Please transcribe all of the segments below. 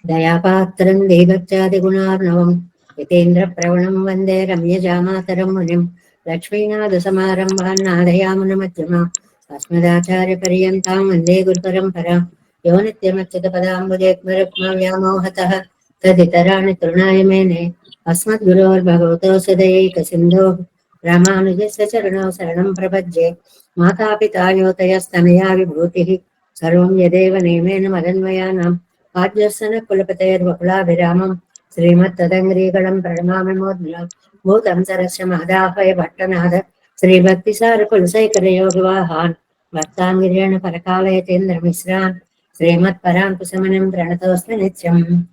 దయాపాత్రం దేవత్యాదిగుణార్ణవం యతేంద్రప్రవణం వందే రమ్యజామాతరం మునిం లక్ష్మీనాథసమారంభాన్ నాదయామునమధ్యమా అస్మదాచార్యపర్యంతాం వందే గురుపరంపరాం యో నిత్యమచ్యుతపదాంబుజేగ్మరుక్మవ్యామోహతః తదితరాణి తృణాయ మేనే అస్మద్గురోర్భగవతోऽస్య దయైకసిन्धोः రామానుజస్య చరణौ శరణం ప్రపద్యే మాతాపితా యోతయస్తనయా విభూతిः సర్వం యదేవ నియమేన మదన్వయానాం ఆద్యస్సన కులపతేర్వకులాభిరామం శ్రీమత్తదంగ్రీగణం ప్రణమామి మూర్ధ్నా భూతం సరస్య మహదాహయ భట్టనాథ శ్రీభక్తిసార కులసైకరయోగివాహాన్ భక్తాంగిరేణ పరకాలయతేంద్రమిశ్రాన్ శ్రీమత్పరాంకుశమనం ప్రణతోస్మి నిత్యం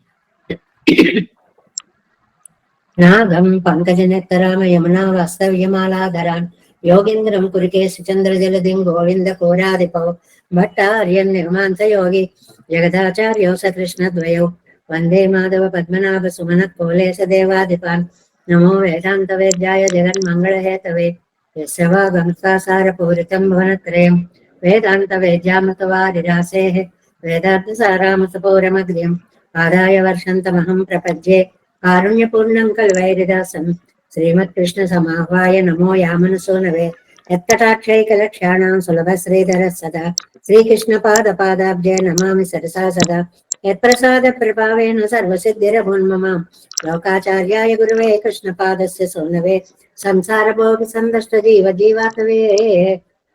నాగం పంకజనేత్తరామ యమునా వాస్తవ్యమాలాధరాన్ యోగేంద్రం కురికేశ చంద్రజలదిం గోవింద కోరాదిపౌ భట్టార్యన్ నిర్మాంత యోగి జగదాచార్యౌ సకృష్ణద్వయౌ వందే మాధవ పద్మనాభ సుమన కోలేశ దేవాదిపాన్ నమో వేదాంత వేద్యాయ జగన్మంగళహేతవే యస్యవాగంసార పూరితం భువనత్రయం వేదాంత వేద్యామతవారిరాసేః వేదాంత సారామతపౌరమగ్ర్యం ఆదాయ వర్షంతమహం ప్రపద్యే కారుణ్యపూర్ణం కల్వైరిదాసం శ్రీమత్కృష్ణ సమాహ్వాయ నమో యామనసో నవే యత్కటాక్షైకలక్ష్యాణాం సులభ శ్రీధర సదా శ్రీకృష్ణ పాదాబ్జే నమామి సరసా సదా యత్ప్రసాద ప్రభావేన సర్వసిద్ధిరభూన్మమాం లోకాచార్యాయ గురువే కృష్ణపాదస్య సోనవే సంసార భోగ సందష్ట జీవ జీవాతవే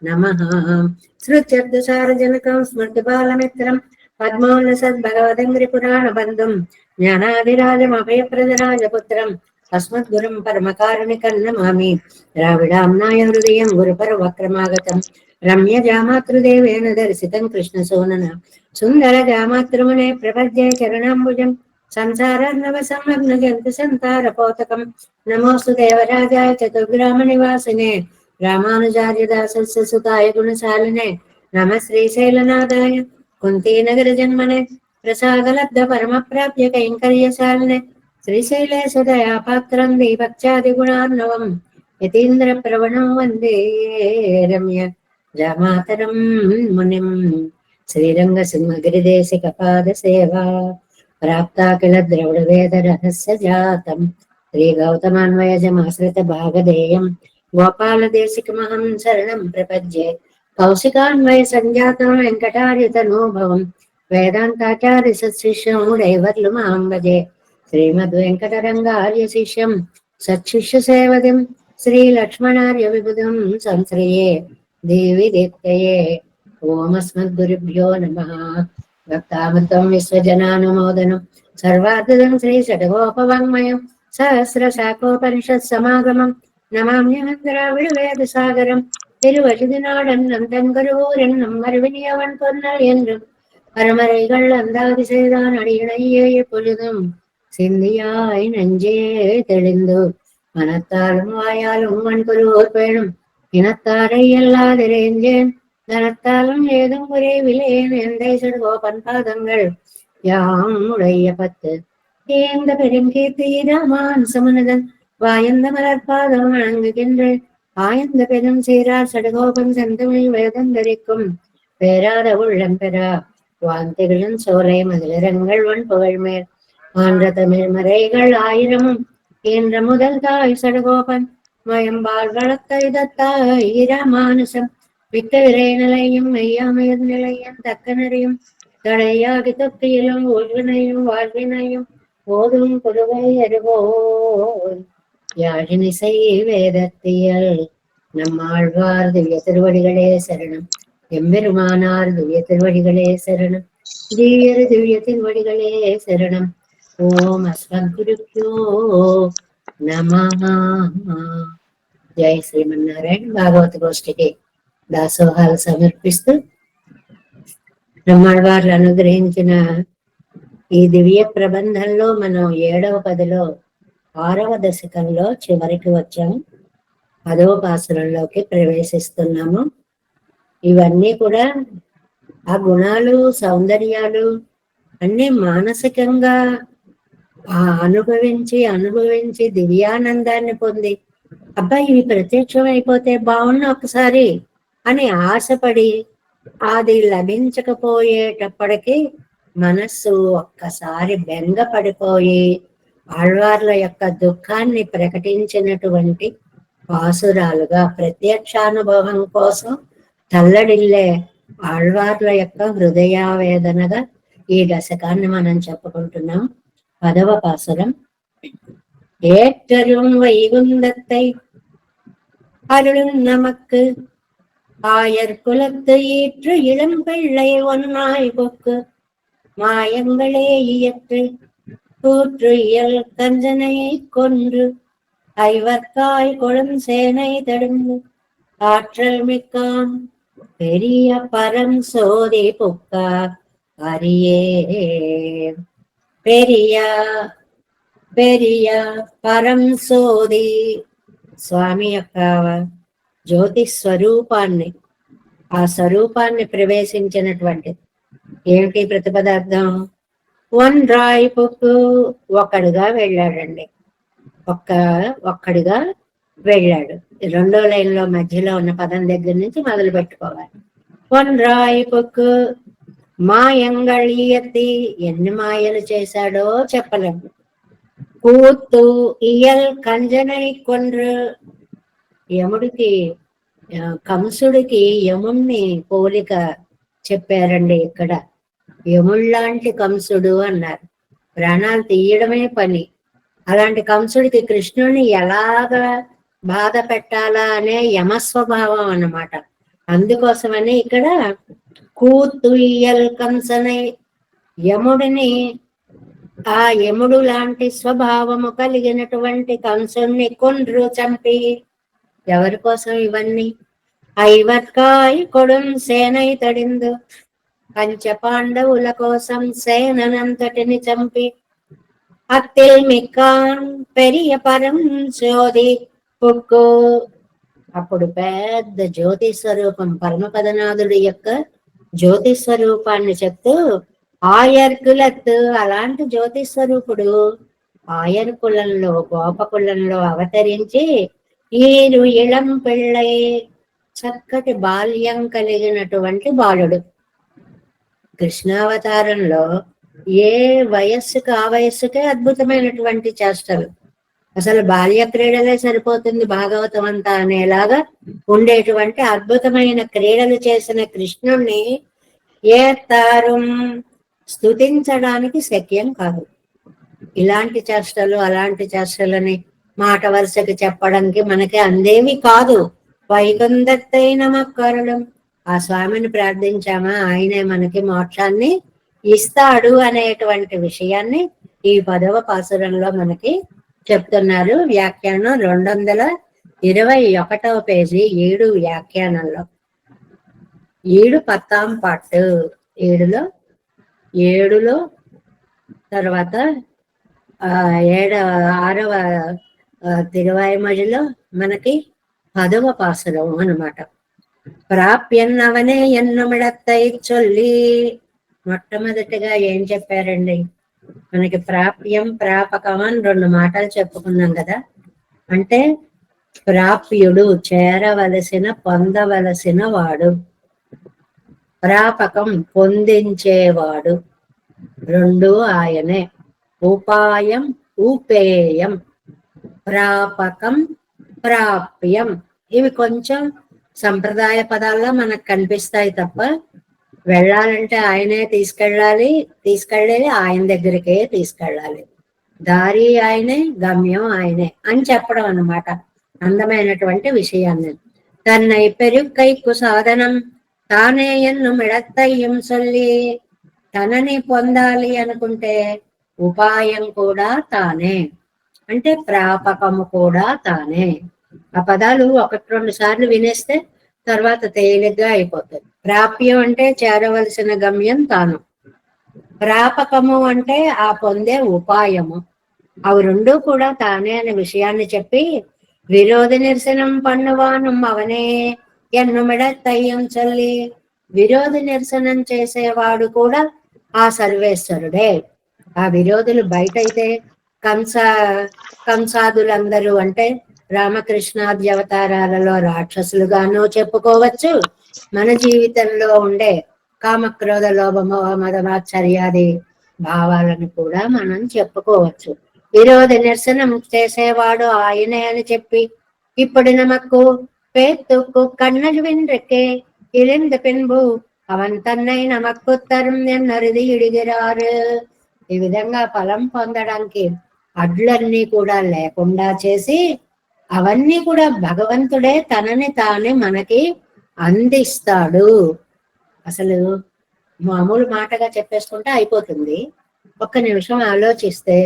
నమః సృత్యర్థసారజనకం స్మృతి బాలమిత్రం పద్మోన్న సద్భగవదంగ్రి పురాణ బంధుం జ్ఞానాదిరాజమభయప్రదరాజపుత్రం అస్మద్గురుం పరమకారుణికం నమామి ద్రావిడాంనాయ హృదయం గురుపరవక్రమాగతం రమ్యజామాతృదేవేన దర్శితం కృష్ణసోనన సుందర జామాతృమునే ప్రపద్యే చరణాంబుజం సంసారార్ణవ సంలగ్న జంతు సంతారపోతకం నమోస్తు దేవరాజాయ చతుర్గ్రామ నివాసినే రామానుజార్య దాసస్య సుతాయ గుణశాలినే నమ శ్రీశైలనాథాయ కుంతీనగర జన్మనే ప్రసాదలబ్ధ పరమ ప్రాప్య కైంకర్యశాలినే శ్రీశైలేశ దయాపాత్రం దీపక్త్యాదిగుణార్ణవం యతీంద్ర ప్రవణం వందే రమ్య జామాతరం మునిం శ్రీరంగ సింహగిరిదేశిక పాద సేవా ప్రాప్తా కిల ద్రవిడ వేద రహస్య జాతం శ్రీ గౌతమాన్వయజమాశ్రిత భాగధేయం గోపాల దేశికమహం శరణం ప్రపద్యే కౌశికాన్వయ సంజాతం వెంకటార్యతనోభవం వేదాంతాచార్య సత్శిష్యం డైవర్లు మాం భజే శ్రీమద్వెంకటరంగార్య శిష్యం సత్శిష్య సేవదిం శ్రీ లక్ష్మణార్య విబుధం సంశ్రయే దేవి దీప్తయే ఓమస్మద్గురుభ్యో నమః భక్తామృతం విశ్వజనానుమోదనం సర్వార్థదం శ్రీ షటగోపవాङ्మయం సహస్రశాఖోపనిషత్ సమాగమం నమామ్యహం ద్రావిడ వేద సాగరం திருவழுதினாடன் கருவூரன் நம்மறிவினியவன் பொன்னால் என்றும் பரமரைகள் அந்தாதிசெய்தான் அடியினையே எப்பொழுதும் சிந்தியாய் நெஞ்சே தெளிந்து மனத்தாலும் வாயாலும் மண்புருவோர் பேணும் இனத்தாரை எல்லாதிரேஞ்சேன் தனத்தாலும் ஏதும் குறைவிலேன் எந்தை சிறுகோபன் பாதங்கள் யாம் உடைய பத்து ஏந்த பெருங்கீர்த்தி ராமான் சமனதன் வாயந்த மலர்பாதம் வணங்குகின்றேன் ஆயந்த பெரும் சீரார் சடகோபன் செந்தமிழ் வேதந்தரிக்கும் பேராத உள்ளம் பெறா வாந்திகளும் சோலை மதிலரங்கள் வன் புகழ்மேல் ஆன்ற தமிழ் மறைகள் ஆயிரமும் என்ற முதல் தாய் சடகோபன் மயம்பால் வளர்த்த இதத்தாய் ராமானுசம் மிக்க விரை நிலையும் மெய்யாமையர் நிலையும் தக்கனரையும் தடையாகி தொப்பியிலும் ஒழுவினையும் வாழ்வினையும் போதும் குருவை அறிவோன் யாழினிசை வேதத்தியல் நம்மாழ்வார் திவ்ய திருவடிகளே சரணம் எம்பெருமானார் திவ்ய திருவடிகளே சரணம் தீயர் திவ்ய திருவடிகளே சரணம் ఓం అస్మద్గురుభ్యో నమః. జై శ్రీమన్నారాయణ. భాగవత గోష్ఠికి దాసోహాలు సమర్పిస్తూ బ్రహ్మాళ్వార్లు అనుగ్రహించిన ఈ దివ్య ప్రబంధంలో మనం 7వ పదిలో 6వ దశకంలో చివరికి వచ్చాము. 10వ పాసురంలోకి ప్రవేశిస్తున్నాము. ఇవన్నీ కూడా ఆ గుణాలు సౌందర్యాలు అన్ని మానసికంగా అనుభవించి దివ్యానందాన్ని పొంది అబ్బాయి ఇవి ప్రత్యక్షం అయిపోతే బాగున్న ఒకసారి అని ఆశపడి అది లభించకపోయేటప్పటికీ మనస్సు ఒక్కసారి బెంగ పడిపోయి ఆళ్వార్ల యొక్క దుఃఖాన్ని ప్రకటించినటువంటి పాసురాలుగా ప్రత్యక్షానుభవం కోసం తల్లడిల్లే ఆళ్వార్ల యొక్క హృదయావేదనగా ఈ దశకాన్ని మనం చెప్పుకుంటున్నాం. 10వ పాసురం. ஏற்றரும் வைகுந்தத்தை அருளும் நமக்கு ஆயர் குலத்து ஈற்று இளம் பிள்ளை ஒன்னாய் பொக்கு மாயங்களே இயற்று கூற்று இயல் கஞ்சனையை கொன்று ஐவர்க்காய் கொழும் சேனை தடுந்து ஆற்றல் மிக்கான் பெரிய பரம் சோதி புக்கா அரியே పెరియ పరం సోది స్వామి యొక్క జ్యోతి స్వరూపాన్ని, ఆ స్వరూపాన్ని ప్రవేశించినటువంటి ఏమిటి ప్రతిపదార్థం? ఒన్రాయి పొక్కు, ఒక్కడుగా వెళ్ళాడండి. ఒక్కడిగా వెళ్ళాడు. రెండో లైన్ లో మధ్యలో ఉన్న పదం దగ్గర నుంచి మొదలు పెట్టుకోవాలి. ఒన్రాయి పొక్కు మాయంగళీయతి, ఎన్ని మాయలు చేశాడో చెప్పలేము. కూతు ఇయల్ కంజనై కొండ్రు, యముడికి కంసుడికి యముణ్ణి పోలిక చెప్పారండి. ఇక్కడ యముళ్లాంటి కంసుడు అన్నారు. ప్రాణాలు తీయడమే పని. అలాంటి కంసుడికి కృష్ణుని ఎలాగా బాధ పెట్టాలా అనే యమస్వభావం అన్నమాట. అందుకోసమని ఇక్కడ కూతు ఇయల్ కంసనై, యముడిని, ఆ యముడు లాంటి స్వభావము కలిగినటువంటి కంసుని కొండ్రు, చంపి. ఎవరి కోసం ఇవన్నీ? ఐవర్కాయ్ కొడుం సేనై తడిందు, పంచ పాండవుల కోసం సేనంతటిని చంపి. అత్తిల్ మిక్కాన్ పెరియ పరం జ్యోతి పుక్కు, అప్పుడు పెద్ద జ్యోతి స్వరూపం, పరమపదనాథుడి యొక్క జ్యోతి స్వరూపాన్ని చెప్తూ ఆయర్ కులత్, అలాంటి జ్యోతి స్వరూపుడు ఆయర్ కులంలో, గోపకులంలో అవతరించి ఈరు ఇళం పిళ్ళై, చక్కటి బాల్యం కలిగినటువంటి బాలుడు. కృష్ణావతారంలో ఏ వయస్సుకు ఆ వయస్సుకే అద్భుతమైనటువంటి చేష్టలు. అసలు బాల్య క్రీడలే సరిపోతుంది భాగవతం అంతా అనేలాగా ఉండేటువంటి అద్భుతమైన క్రీడలు చేసిన కృష్ణుణ్ణి ఏ తారు స్తుతించడానికి శక్యం కాదు. ఇలాంటి చేష్టలు, అలాంటి చేష్టలని మాట వరుసకి చెప్పడానికి మనకి అందేవి కాదు. వైకుందత్తై నమఃకరుణం, ఆ స్వామిని ప్రార్థించామా ఆయనే మనకి మోక్షాన్ని ఇస్తాడు అనేటువంటి విషయాన్ని ఈ 10వ పాసురంలో మనకి చెప్తున్నారు. వ్యాఖ్యానం 221వ పేజీ 7 వ్యాఖ్యానంలో. 7 10ఆం పాటు, 7లో తర్వాత 6వ తిరువాయిమొழிలో మనకి 10వ పాసురం అన్నమాట. ప్రాప్యన్నవనే ఎన్నమిడత్తై చొల్లి, మొట్టమొదటిగా ఏం చెప్పారండి? మనకి ప్రాప్యం, ప్రాపకం అని 2 మాటలు చెప్పుకున్నాం కదా. అంటే ప్రాప్యుడు, చేరవలసిన, పొందవలసిన వాడు. ప్రాపకం, పొందించేవాడు. 2 ఆయనే. ఉపాయం, ఉపేయం. ప్రాపకం, ప్రాప్యం. ఇవి కొంచెం సంప్రదాయ పదాల్లో మనకు కనిపిస్తాయి తప్ప, వెళ్ళాలంటే ఆయనే తీసుకెళ్ళాలి, ఆయన దగ్గరికే తీసుకెళ్ళాలి. దారి ఆయనే, గమ్యం ఆయనే అని చెప్పడం అన్నమాట. అందమైనటువంటి విషయాన్ని. తన్నై పెరుక్కైకు సాధనం తానే ఎన్ను మిడత్తయ్యం సొల్లి, తనని పొందాలి అనుకుంటే ఉపాయం కూడా తానే, అంటే ప్రాపకము కూడా తానే. ఆ పదాలు 1-2 సార్లు వినేస్తే తర్వాత తేలిగ్గా అయిపోతుంది. ప్రాప్యం అంటే చేరవలసిన గమ్యం తాను. ప్రాపకము అంటే ఆ పొందే ఉపాయము. అవి 2 కూడా తానే అనే విషయాన్ని చెప్పి, విరోధి నిరసనం పన్నువాను అవనే ఎన్నుమిడత్తయ్యం చల్లి, విరోధి నిరసనం చేసేవాడు కూడా ఆ సర్వేశ్వరుడే. ఆ విరోధులు బయటైతే కంసాదులందరూ అంటే రామకృష్ణాది అవతారాలలో రాక్షసులుగానో చెప్పుకోవచ్చు. మన జీవితంలో ఉండే కామక్రోధ లోభమో మదమాశ్చర్యాది భావాలను కూడా మనం చెప్పుకోవచ్చు. విరోధ నిరసనం చేసేవాడు ఆయనే అని చెప్పి ఇప్పుడు నమకు పేత్తుకు కన్నలు విండ్రకే ఇలింద పిన్బు అవన్ తన్నై నమక్కుత్తరం ఎన్నరిది ఇడిగిరారు. ఈ విధంగా ఫలం పొందడానికి అడ్లన్నీ కూడా లేకుండా చేసి అవన్నీ కూడా భగవంతుడే తనని తానే మనకి అందిస్తాడు. అసలు మామూలు మాటగా చెప్పేసుకుంటే అయిపోతుంది. ఒక్క నిమిషం ఆలోచిస్తే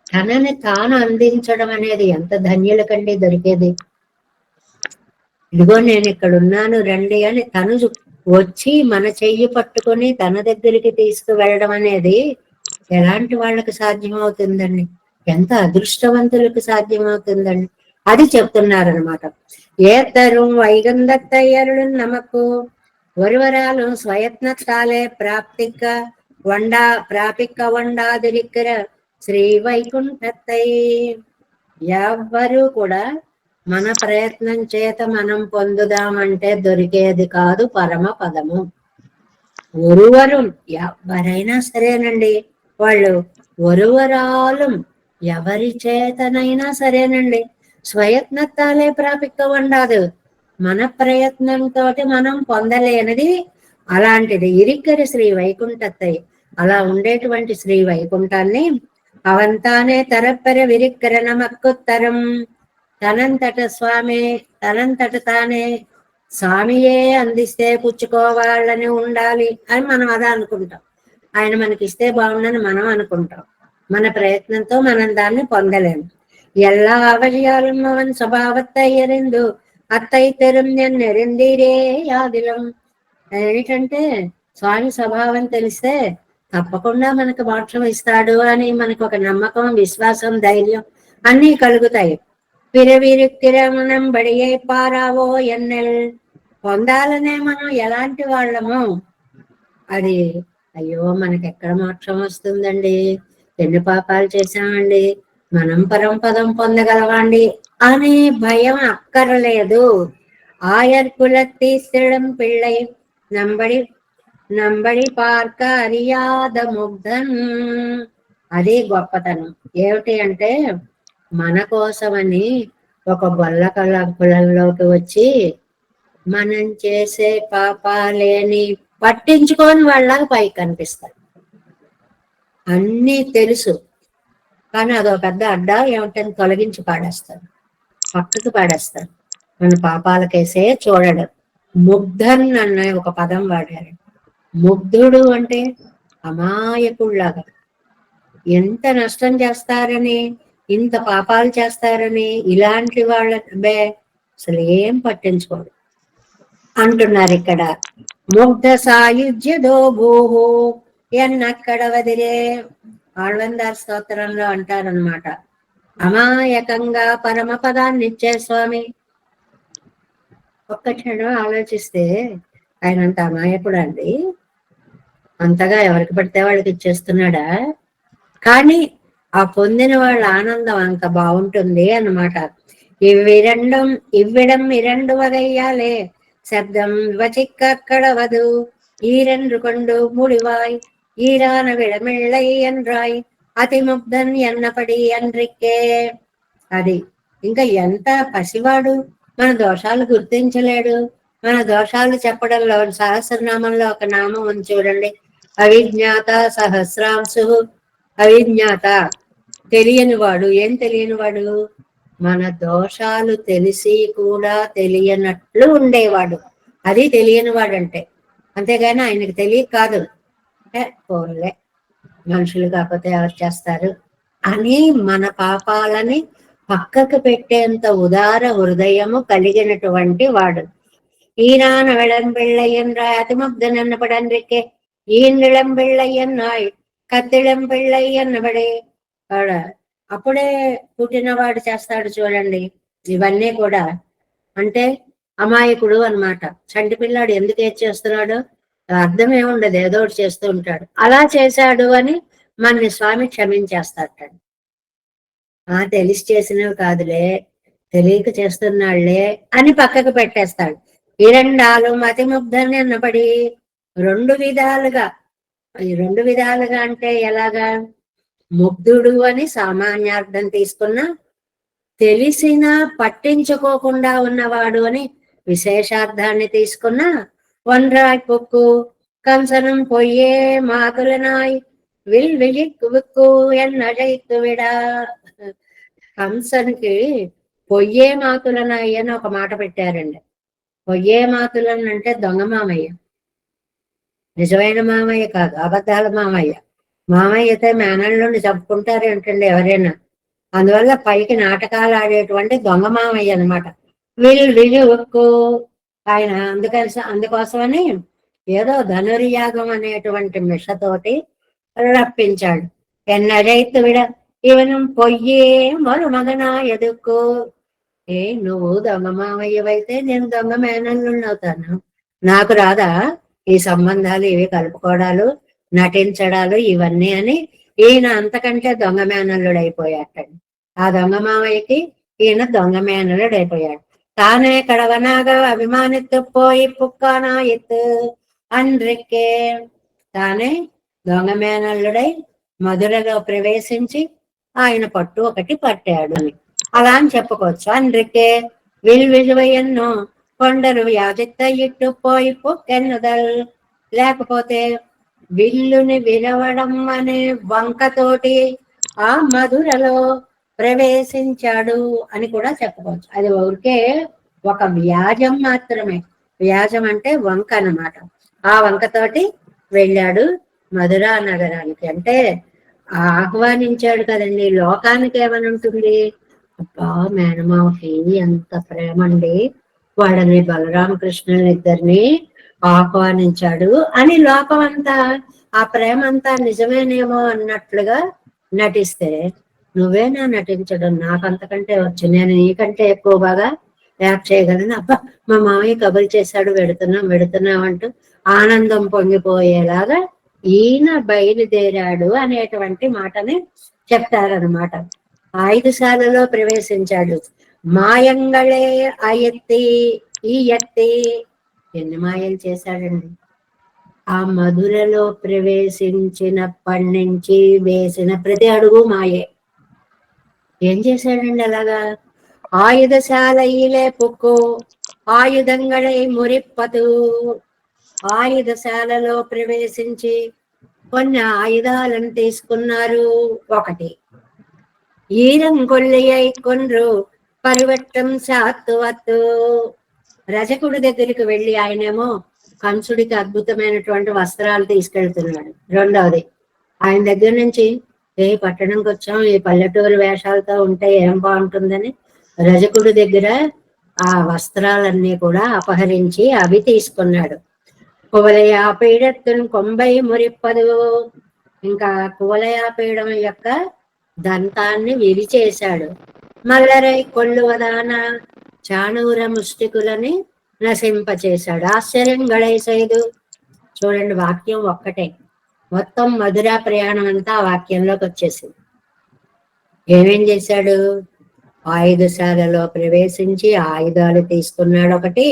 తనని తాను అందించడం అనేది ఎంత ధన్యులకండి దొరికేది. ఇదిగో నేను ఇక్కడ ఉన్నాను రండి అని తను వచ్చి మన చెయ్యి పట్టుకొని తన దగ్గరికి తీసుకువెళ్ళడం అనేది ఎలాంటి వాళ్ళకి సాధ్యమవుతుందండి? ఎంత అదృష్టవంతులకు సాధ్యమవుతుందండి? అది చెప్తున్నారనమాట. ఏతரும் వైగంధత్తయ్యరుడు నమకు ஒருவராலும் ஸ்வயத்னத்தாலே ప్రాపిక వండాదిరిక్కర శ్రీ వైకుంఠత్తై. ఎవ్వరూ కూడా మన ప్రయత్నం చేత మనం పొందుదామంటే దొరికేది కాదు పరమ పదము. ఒరువరు ఎవరైనా సరేనండి, వాళ్ళు ఒరువరాలు ఎవరి చేతనైనా సరేనండి, స్వయత్నత్తాలే ప్రాపిక వండాదు. మన ప్రయత్నంతో మనం పొందలేనిది అలాంటిది ఇరిక్కరి శ్రీ వైకుంఠత్తై. అలా ఉండేటువంటి శ్రీ వైకుంఠాన్ని అవంతానే తరప్పర విరిక్కర నమక్కుత్తరం. తనంతట తానే స్వామియే అందిస్తే పుచ్చుకోవాలని ఉండాలి అని మనం అదే అనుకుంటాం. ఆయన మనకిస్తే బాగుండని మనం అనుకుంటాం. మన ప్రయత్నంతో మనం దాన్ని పొందలేము. எல்லா அவழியாலும் அவன் స్వభావత్తై ఎరిందు అత్తై తెరుందెన్నెరిందిరే యాదిలం. ఏంటంటే స్వామి స్వభావం తెలిస్తే తప్పకుండా మనకు మోక్షం ఇస్తాడు అని మనకు ఒక నమ్మకం, విశ్వాసం, ధైర్యం అన్నీ కలుగుతాయి. పిరవిరిక్కిరమణం బడియే పారావో ఎన్నెల్. పొందాలనే మనం ఎలాంటి వాళ్ళము, అది అయ్యో మనకి ఎక్కడ మోక్షం వస్తుందండి, ఎన్ని పాపాలు చేశామండి, మనం పరంపదం పొందగలవాండి అనే భయం అక్కర్లేదు. ఆయర్కులత్తీసిడం పిళ్ళై నంబడి పార్క అరియాద ముగ్ధన్. అది గొప్పతనం. ఏమిటి అంటే మన కోసమని ఒక గొల్ల కులంలోకి వచ్చి మనం చేసే పాపాలేని పట్టించుకొని వాళ్ళకి పైకి కనిపిస్తారు. అన్నీ తెలుసు, కానీ అదో పెద్ద అడ్డా ఏమిటని తొలగించి పాడేస్తాడు, పక్కకు పాడేస్తాడు. మన పాపాలకేసే చూడడు. ముగ్ధన్ అన్న ఒక పదం వాడారు. ముగ్ధుడు అంటే అమాయకుల్లాగా, ఎంత నష్టం చేస్తారని, ఇంత పాపాలు చేస్తారని ఇలాంటి వాళ్ళ అసలు ఏం పట్టించుకోడు అంటున్నారు ఇక్కడ. ముగ్ధ సాయుధ్యదో భూహు ఎన్నక్కడ వదిలే. ఆళ్వందార్ స్తోత్రంలో అంటారనమాట, అమాయకంగా పరమపదాన్ని ఇచ్చే స్వామి. ఒక్క క్షణం ఆలోచిస్తే ఆయన అంత అమాయకుడు అండి, అంతగా ఎవరికి పడితే వాళ్ళకి ఇచ్చేస్తున్నాడా? కానీ ఆ పొందిన వాళ్ళ ఆనందం అంత బాగుంటుంది అన్నమాట. ఇవ్విడం ఇరండు వగయ్యాలే శబ్దం వచిక్కడవదు ఈరెండు కొండు ముడివాయ్ ఈరాన విడమిళ్ళై ఎండ్రాయ్ అతిముగ్ధన్ ఎన్నపడి ఎండ్రిక్కే. అది ఇంకా ఎంత పసివాడు, మన దోషాలు గుర్తించలేడు. మన దోషాలు చెప్పడంలో సహస్రనామంలో ఒక నామం ఉంది చూడండి, అవిజ్ఞాత సహస్రాంశు. అవిజ్ఞాత తెలియనివాడు. ఏం తెలియనివాడు? మన దోషాలు తెలిసి కూడా తెలియనట్లు ఉండేవాడు, అది తెలియనివాడు అంటే. అంతేగాని ఆయనకు తెలియక కాదు, పోన్లే మనుషులు కాకపోతే ఎవరు చేస్తారు అని మన పాపాలని పక్కకు పెట్టేంత ఉదార హృదయము కలిగినటువంటి వాడు. ఈనాన విళంబిళ్ళయ్యన్రాయ్ అతిముగ్ధనన్నపడన్రికే ఈనిళంబిళ్ళయ్యన్నాయ్ కత్తిళంబిళ్ళయ్యన్నబడే. వాడ అప్పుడే పుట్టినవాడు చేస్తాడు చూడండి ఇవన్నీ కూడా. అంటే అమాయకుడు అనమాట. చంటి పిల్లాడు ఎందుకు ఏది చేస్తున్నాడు అర్థం ఏముండదు, ఏదో ఒకటి చేస్తూ ఉంటాడు. అలా చేశాడు అని మన స్వామి క్షమించేస్తాడు. తెలిసి చేసినవి కాదులే, తెలియక చేస్తున్నాళ్లే అని పక్కకు పెట్టేస్తాడు. ఇరండాలు అతిముగ్ధని అన్నపడి రెండు విధాలుగా. ఈ రెండు విధాలుగా అంటే ఎలాగా? ముగ్ధుడు అని సామాన్యార్థం తీసుకున్నా, తెలిసినా పట్టించుకోకుండా ఉన్నవాడు అని విశేషార్థాన్ని తీసుకున్నా, ఒండ్రాయ్ పొక్కు కంసనం పొయ్యే మాతులనాయ్ విల్ విழிక్కువిక్కు ఎన్నజైత్తు విడా. కంసనికి పొయ్యే మాతులనాయ్ అని ఒక మాట పెట్టారండి. పొయ్యే మాతులను అంటే దొంగ మామయ్య, నిజమైన మామయ్య కాదు, అబద్ధాల మామయ్య. మామయ్య అయితే మేనల్లోని చంపుకుంటారు ఏంటండి ఎవరైనా. అందువల్ల పైకి నాటకాలు ఆడేటువంటి దొంగ మామయ్య అనమాట. విలువకు ఆయన అందుకోసమని ఏదో ధనుర్యాగం అనేటువంటి మిషతోటి రప్పించాడు. ఎన్నడైతు విడ ఇవనం పొయ్యే మరుమగన ఎదుక్కు. నువ్వు దొంగ మామయ్యవైతే నేను దొంగ మేనల్లుండి అవుతాను. నాకు రాదా ఈ సంబంధాలు, ఇవి కలుపుకోవడాలు, నటించడాలు ఇవన్నీ అని ఈయన అంతకంటే దొంగ మేనల్లుడు అయిపోయాటండి. ఆ దొంగ మామయ్యకి ఈయన దొంగ మేనల్లుడు అయిపోయాడు. తానే కడవనాగా అభిమానిత్తు పోయి పుక్కానా ఎత్తు అండ్రిక్కే. తానే దొంగ మేనల్లుడై మధురలో ప్రవేశించి ఆయన పట్టు ఒకటి పట్టాడు అని అలా అని చెప్పుకోవచ్చు. అండ్రిక్కే విలువెన్ను కొండరు వ్యాజిత్త ఇట్టు పోయి పుక్కెన్నుదల్. లేకపోతే విల్లుని విరవడం అనే వంకతోటి ఆ మధురలో ప్రవేశించాడు అని కూడా చెప్పుకోవచ్చు. అది ఊరికే ఒక వ్యాజం మాత్రమే. వ్యాజం అంటే వంక అన్నమాట. ఆ వంకతోటి వెళ్ళాడు మధురా నగరానికి. అంటే ఆహ్వానించాడు కదండి. లోకానికి ఏమని ఉంటుంది? అబ్బా మేనమావకి ఎంత ప్రేమ అండి, వాళ్ళని బలరామకృష్ణుని ఇద్దరిని ఆహ్వానించాడు అని లోకం అంతా ఆ ప్రేమ అంతా నిజమేనేమో అన్నట్లుగా నటిస్తే, నువ్వేనా నటించడం, నాకంతకంటే వచ్చు, నేను నీకంటే ఎక్కువ బాగా యాక్ట్ చేయగలను. అబ్బా మా మామయ్య కబురు చేశాడు, వెడుతున్నాం అంటూ ఆనందం పొంగిపోయేలాగా ఈయన బయలుదేరాడు అనేటువంటి మాటని చెప్తారనమాట. 5 శాలలో ప్రవేశించాడు. మాయంగళే అయత్తి ఈ ఎత్తి. ఎన్ని మాయలు చేశాడండి. ఆ మధురలో ప్రవేశించినప్పటి నుంచి వేసిన ప్రతి అడుగు మాయే. ఏం చేశాడండి అలాగా? ఆయుధశాలయిలే పుక్కు ఆయుధంగళై మురిప్పదు. ఆయుధశాలలో ప్రవేశించి కొన్ని ఆయుధాలను తీసుకున్నారు. ఒకటి ఈరంగొల్లియై కొండ్రు పరివట్టం సాత్తువత్తు. రజకుడి దగ్గరికి వెళ్ళి ఆయనేమో కంసుడికి అద్భుతమైనటువంటి వస్త్రాలు తీసుకెళ్తున్నాడు. రెండవది ఆయన దగ్గర నుంచి పట్టణంకి వచ్చాం, ఈ పల్లెటూరు వేషాలతో ఉంటే ఏం బాగుంటుందని రజకుడి దగ్గర ఆ వస్త్రాలన్నీ కూడా అపహరించి అవి తీసుకున్నాడు. కువలయాపీడత్తును కొంబై మురిప్పదు. ఇంకా కువలయాపీడం యొక్క దంతాన్ని విరిచేశాడు. మల్లరై కొల్లువదాన చాణూర ముష్టికులని నశింపచేశాడు. ఆశ్చర్యం గళైసైదు. చూడండి, వాక్యం ఒక్కటే, మొత్తం మధురా ప్రయాణం అంతా ఆ వాక్యంలోకి వచ్చేసింది. ఏమేం చేశాడు? ఆయుధశాలలో ప్రవేశించి ఆయుధాలు తీసుకున్నాడు. ఒకటి,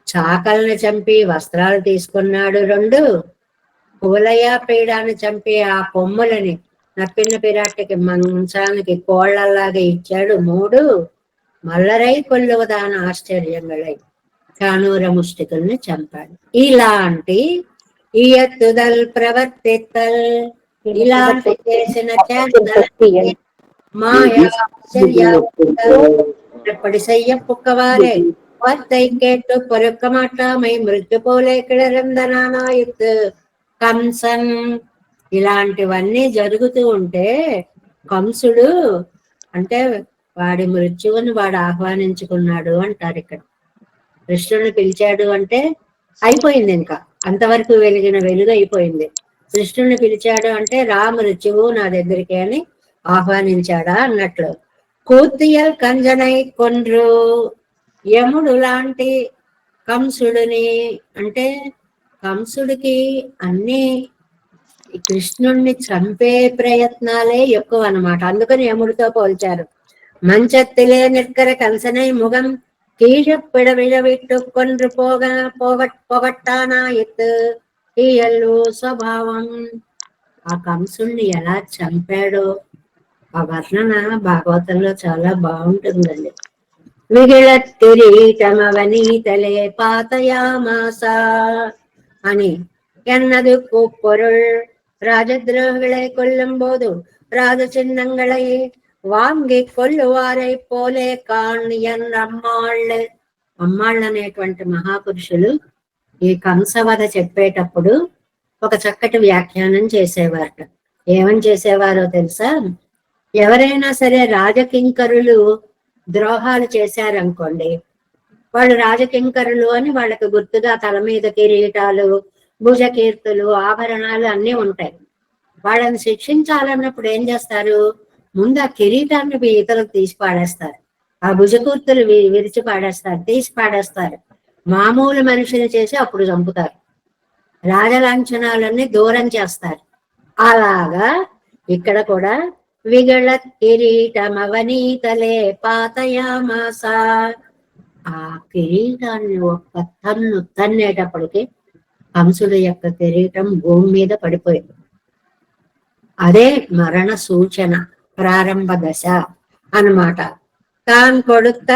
చాకల్ని చంపి వస్త్రాలు తీసుకున్నాడు. 2, కువలయ పీడాన్ని చంపి ఆ కొమ్ములని నప్పిన పిరాటికి మంచానికి కోళ్లలాగా ఇచ్చాడు. 3, మల్లరై కొల్లువదాన ఆశ్చర్యంగళై చాణూర ముష్టికుల్ని చంపాడు. ఇలాంటి ఇయత్తుదల్ ప్రవర్తిత్తల్, ఇలాంటి చేసిన మాయా ఎప్పటి సయ్య పుక్కవారే వత్తై కేట్టు పొరుక్క మాట్లామై మృత్యు పోలే కిడరందనానాయుత్ కంసన్. ఇలాంటివన్నీ జరుగుతూ ఉంటే కంసుడు అంటే వాడి మృత్యువుని వాడు ఆహ్వానించుకున్నాడు అంటారు ఇక్కడ. కృష్ణుని పిలిచాడు అంటే అయిపోయింది, ఇంకా అంతవరకు వెలిగిన వెలుగు అయిపోయింది. కృష్ణుని పిలిచాడు అంటే రా మృత్యువు నా దగ్గరికి అని ఆహ్వానించాడా అన్నట్లు. కూర్తియల్ కంజనై కొండ్రు. యముడు లాంటి కంసుడిని, అంటే కంసుడికి అన్ని కృష్ణుణ్ణి చంపే ప్రయత్నాలే ఎక్కువ అన్నమాట. అందుకని యముడితో పోల్చారు. మంచత్తిలే నిర్కర కంసనై ముఖం கீழப்பிடவிழ விட்டு கொன்று పొగట్టానాయత్ ఈయల్లు స్వభావం. ఆ కంసుణ్ణి ఎలా చంపాడో ఆ వర్ణన భాగవతంలో చాలా బాగుంటుందండి. మిగిళత్తిరీటమవనీతలే పాతయామాస అని ఎన్నదు పొరుள் ராஜத்ரோகிகளை கொல்லும் போது ராஜ சின்னங்களை వాంగి కొల్లువారై పోలే కాణ్ ఎన్ అమ్మాళ్ళు. అమ్మాళ్ళు అనేటువంటి మహాపురుషులు ఈ కంసవధ చెప్పేటప్పుడు ఒక చక్కటి వ్యాఖ్యానం చేసేవారట. ఏమని చేసేవారో తెలుసా? ఎవరైనా సరే రాజకింకరులు ద్రోహాలు చేశారనుకోండి, వాళ్ళు రాజకింకరులు అని వాళ్ళకి గుర్తుగా తల మీద కిరీటాలు, భుజకీర్తులు, ఆభరణాలు అన్నీ ఉంటాయి. వాళ్ళని శిక్షించాలన్నప్పుడు ఏం చేస్తారు? ముందు ఆ కిరీటాన్ని ఇతరులకు తీసి పాడేస్తారు, ఆ భుజకీర్తులు విరిచి పాడేస్తారు, తీసి పాడేస్తారు. మామూలు మనిషిని చేసి అప్పుడు చంపుతారు. రాజలాంఛనాలన్నీ దూరం చేస్తారు. అలాగా ఇక్కడ కూడా విగళ కిరీటమవనీతలే పాతయామాస. ఆ కిరీటాన్ని ఒక్క తన్నేటప్పటికి కంసుడు యొక్క కిరీటం భూమి మీద పడిపోయింది. అదే మరణ సూచన, ప్రారంభ దశ అన్నమాట. తాన్ కొడుత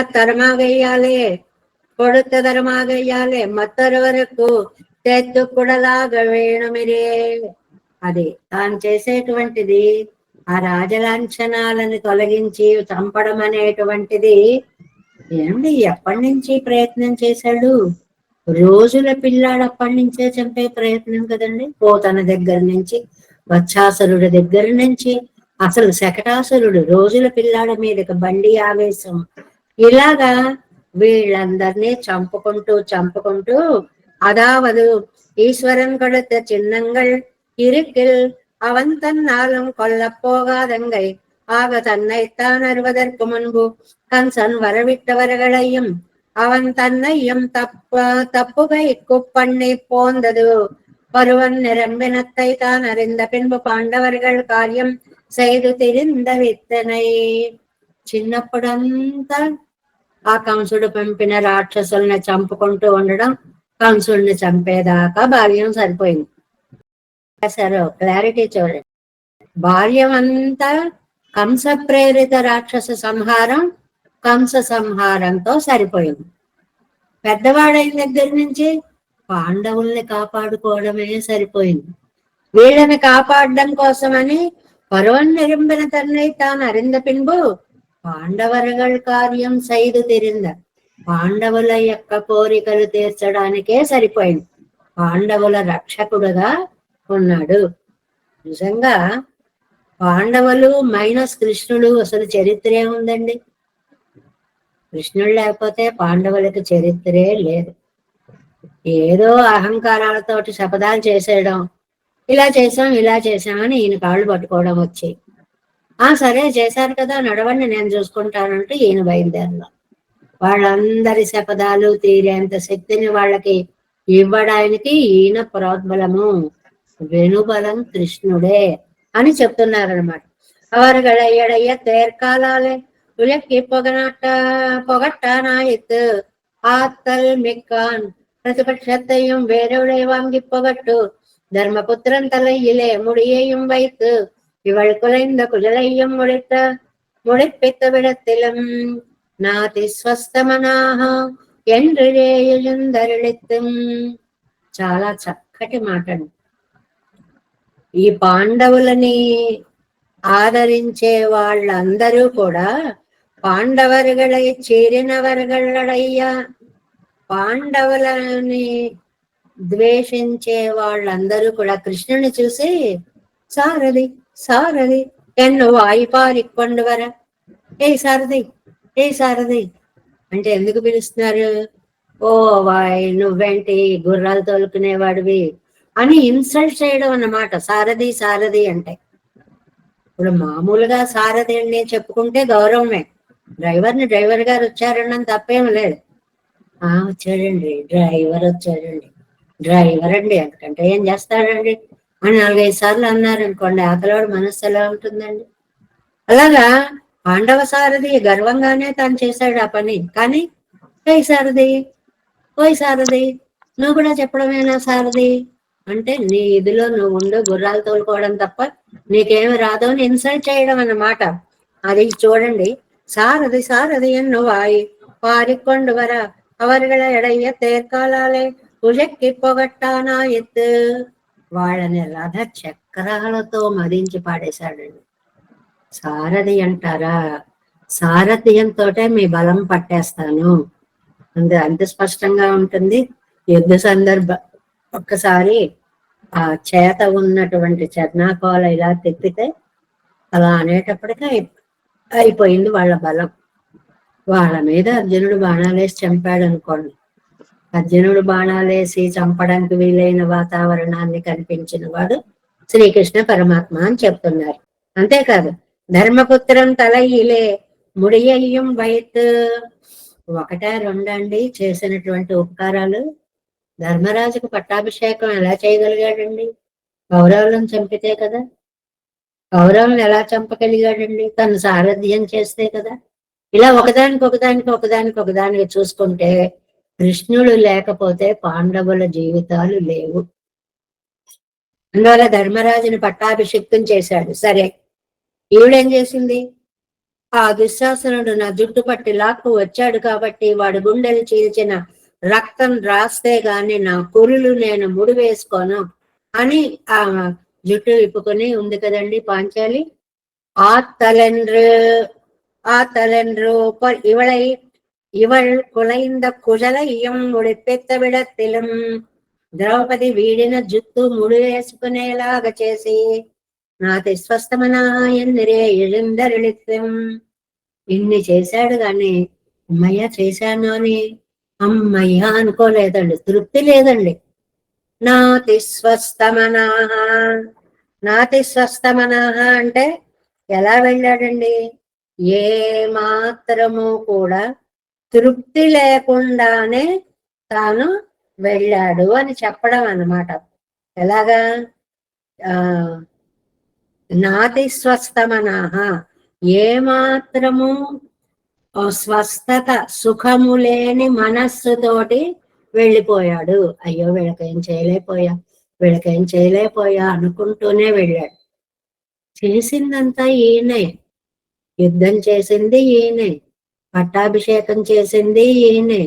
తరమాగయ్యాలే మత్తరు వరకు తెత్తు కుడలాగా వేణుమిరే. అది తాను చేసేటువంటిది ఆ రాజలాంఛనాలను తొలగించి చంపడం అనేటువంటిది ఏమండి ఎప్పటి నుంచి ప్రయత్నం చేశాడు? రోజుల పిల్లాడు అప్పటి నుంచే చంపే ప్రయత్నం కదండి. పోతన దగ్గర నుంచి, వచ్చాసురుడి దగ్గర నుంచి, అసలు శకటాసురుడు రోజుల పిల్లాడ మీదకి బండి ఆవేశం, ఇలాగా వీళ్ళందరినీ చంపుకుంటూ అదావదు ఈశ్వరన్ కొడుత చిన్నంగల్ இருக்கில் அவன் தன்னாலும் கொல்லப்போகாதங்கை ஆக தன்னைத்தான் அறுவதற்கு முன்பு கம்சன் வரவிட்டவர்களையும் அவன் தன்னையும் தப்புகைக்கு பண்ணி போந்தது பருவன் நிரம்பினத்தை தான் அறிந்த பின்பு పాండవర్గల్ కార్యం செய்து తిరింద విత్తనై. చిన్నప్పుడంతా ఆ కంసుడు పంపిన రాక్షసుల్ని చంపుకుంటూ ఉండడం, కంసుడిని చంపేదాకా బాల్యం సరిపోయింది. సరే క్లారిటీ చూడండి. బాల్యం అంతా కంస ప్రేరిత రాక్షస సంహారం, కంస సంహారంతో సరిపోయింది. పెద్దవాడైన దగ్గర నుంచి పాండవుల్ని కాపాడుకోవడమే సరిపోయింది. వీళ్ళని కాపాడడం కోసమని పరువన్ నిరంబిన తన్నై తాను అరింద పిన్బు పాండవరగల్ కార్యం సైదు తిరింద. పాండవుల యొక్క కోరికలు తీర్చడానికే సరిపోయింది. పాండవుల రక్షకుడుగా ఉన్నాడు. నిజంగా పాండవులు మైనస్ కృష్ణుడు అసలు చరిత్రే ఉందండి. కృష్ణుడు లేకపోతే పాండవులకి చరిత్రే లేదు. ఏదో అహంకారాలతోటి శపథాలు చేసేయడం, ఇలా చేశామని ఈయన కాళ్ళు పట్టుకోవడం వచ్చి, సరే చేశారు కదా నడవండి నేను చూసుకుంటానంటూ ఈయన బయలుదేరడం. వాళ్ళందరి శపథాలు తీరేంత శక్తిని వాళ్ళకి ఇవ్వడానికి ఈయన ప్రోద్బలము, వెనుబలం కృష్ణుడే అని చెప్తున్నారనమాట. அவர்களையடைய தேர்காலாலே உலக்கி పొగట్టానాయత్ ஆத்தல் மிக்கான் பிரதிபட்சத்தையும் வேறொளை வாங்கி పొగట్టు தர்மபுத்திரன் தலையிலே முடியையும் வைத்து இவள் குலைந்த குஜலையும் முடிப்பித்த விடத்திலும் நாதி స్వస్థమనాహ என்று எழுந்தருளித்தும். చాలా చక్కటి మాటను. ఈ పాండవులని ఆదరించే వాళ్ళందరూ కూడా పాండవర్గళై చేరినవర్గళ్ళయ్యా. పాండవులని ద్వేషించే వాళ్ళందరూ కూడా కృష్ణుని చూసి సారథి సారథి ఎన్ను వాయిపారిక్కొండు వర, ఏ సారథి అంటే ఎందుకు పిలుస్తున్నారు? ఓ నువ్వేంటి గుర్రాలు తోలుకునేవాడివి అని ఇన్సల్ట్ చేయడం అన్నమాట. సారథి అంటే ఇప్పుడు మామూలుగా సారథి అని చెప్పుకుంటే గౌరవమే. డ్రైవర్ గారు వచ్చారన్న తప్పేం లేదు. వచ్చాడండి డ్రైవర్ అండి ఎందుకంటే ఏం చేస్తాడండి అని 4-5 సార్లు అన్నారనుకోండి, ఆకలివాడు మనస్సు ఎలా ఉంటుందండి? అలాగా పాండవ సారథి గర్వంగానే తను చేశాడు ఆ పని. కానీ ఏ సారథి, ఓయ్ సారథి, నువ్వు కూడా చెప్పడమేనా సారథి అంటే, నీ ఇదిలో నువ్వు ఉండు, గుర్రాలు తోలుకోవడం తప్ప నీకేమి రాదు అని ఇన్సల్ట్ చేయడం అన్నమాట. అది చూడండి. సారథి సారథి ఎన్నువాయి పారికొండు వర అవరుగల ఎడయ్య తేర్కాలాలే ఉజక్కి పొగట్టానా ఎత్తు. వాళ్ళని రథ చక్రాలతో మదించి పాడేశాడండి. సారథి అంటారా, సారథ్యంతో మీ బలం పట్టేస్తాను. అంత స్పష్టంగా ఉంటుంది. యుద్ధ సందర్భ ఒక్కసారి ఆ చేత ఉన్నటువంటి చర్నాకోల ఇలా తిప్పితే అలా అనేటప్పటికీ అయిపోయింది వాళ్ళ బలం. వాళ్ళ మీద అర్జునుడు బాణాలేసి చంపాడు అనుకోండి. అర్జునుడు బాణాలేసి చంపడానికి వీలైన వాతావరణాన్ని కనిపించిన వాడు శ్రీకృష్ణ పరమాత్మ అని చెప్తున్నారు. అంతేకాదు, ధర్మపుత్రం తలయిలే ముడియ్యం వైత్. ఒకటా రెండండి చేసినటువంటి ఉపకారాలు. ధర్మరాజుకు పట్టాభిషేకం ఎలా చేయగలిగాడండి? కౌరవులను చంపితే కదా. కౌరవులను ఎలా చంపగలిగాడండి? తను సారథ్యం చేస్తే కదా. ఇలా ఒకదానికి చూసుకుంటే కృష్ణుడు లేకపోతే పాండవుల జీవితాలు లేవు. అందువల్ల ధర్మరాజుని పట్టాభిషిక్తం చేశాడు. సరే, ఈవిడేం చేసింది? ఆ దుశ్శాసనుడు నా జుట్టు పట్టి లాక్కు వచ్చాడు కాబట్టి వాడు గుండెలు చీల్చిన రక్తం రాస్తే గాని నా కురులు నేను ముడి వేసుకోను అని ఆ జుట్టు విప్పుకొని ఉంది కదండి పాంచాలి. ఆ తలెండ్రు ఇవళ్ కులైంద కుజలయ్యం ఉడిపెత్త విడత్తిలం. ద్రౌపది వీడిన జుత్తు ముడి వేసుకునేలాగా చేసి నాతి స్వస్థమనాయందిరే ఎళిందరిళిత్యం. ఇన్ని చేశాడు గాని అమ్మయ్య చేశాను అని అమ్మయ్య అనుకోలేదండి. తృప్తి లేదండి. నాతి స్వస్థమనాహ, నాతి స్వస్థమనాహ అంటే ఎలా వెళ్ళాడండి? ఏ మాత్రము కూడా తృప్తి లేకుండానే తాను వెళ్ళాడు అని చెప్పడం అన్నమాట. ఎలాగా? నాతి స్వస్థమనాహ, ఏ మాత్రము స్వస్థత సుఖము లేని మనస్సుతోటి వెళ్ళిపోయాడు. అయ్యో వీళ్ళకేం చేయలేకపోయా అనుకుంటూనే వెళ్ళాడు. చేసిందంతా ఈయనే. యుద్ధం చేసింది ఈయనే, పట్టాభిషేకం చేసింది ఈయనే,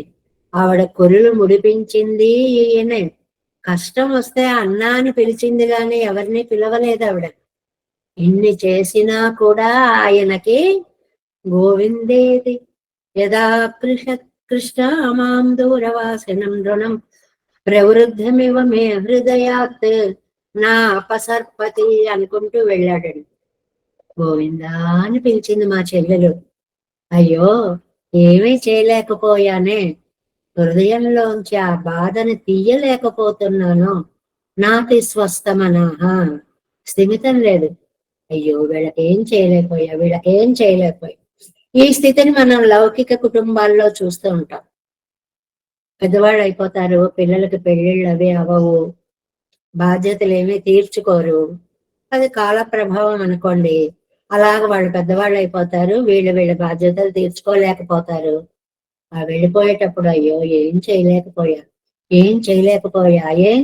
ఆవిడ కొరులు ముడిపించింది ఈయనే. కష్టం వస్తే అన్నా అని పిలిచింది గాని ఎవరిని పిలవలేదు ఆవిడ. ఇన్ని చేసినా కూడా ఆయనకి గోవిందేది యదా కృష్ణ మాం దూరవాసినం రుణం ప్రవృద్ధమివ మే హృదయాత్ నా అపసర్పతి అనుకుంటూ వెళ్ళాడండి. గోవిందా అని పిలిచింది మా చెల్లెలు. అయ్యో ఏమీ చేయలేకపోయానే, హృదయంలోంచి ఆ బాధను తీయలేకపోతున్నాను. నాతి స్వస్థమనాహ, స్థిమితం లేదు. అయ్యో వీళ్ళకేం చేయలేకపోయా. ఈ స్థితిని మనం లౌకిక కుటుంబాల్లో చూస్తూ ఉంటాం. పెద్దవాళ్ళు అయిపోతారు, పిల్లలకి పెళ్ళిళ్ళు అవి అవ్వవు, బాధ్యతలు ఏమీ తీర్చుకోరు. అది కాల ప్రభావం అనుకోండి. అలాగ వాళ్ళు పెద్దవాళ్ళు అయిపోతారు, వీళ్ళ బాధ్యతలు తీర్చుకోలేకపోతారు. ఆ వెళ్ళిపోయేటప్పుడు అయ్యో ఏం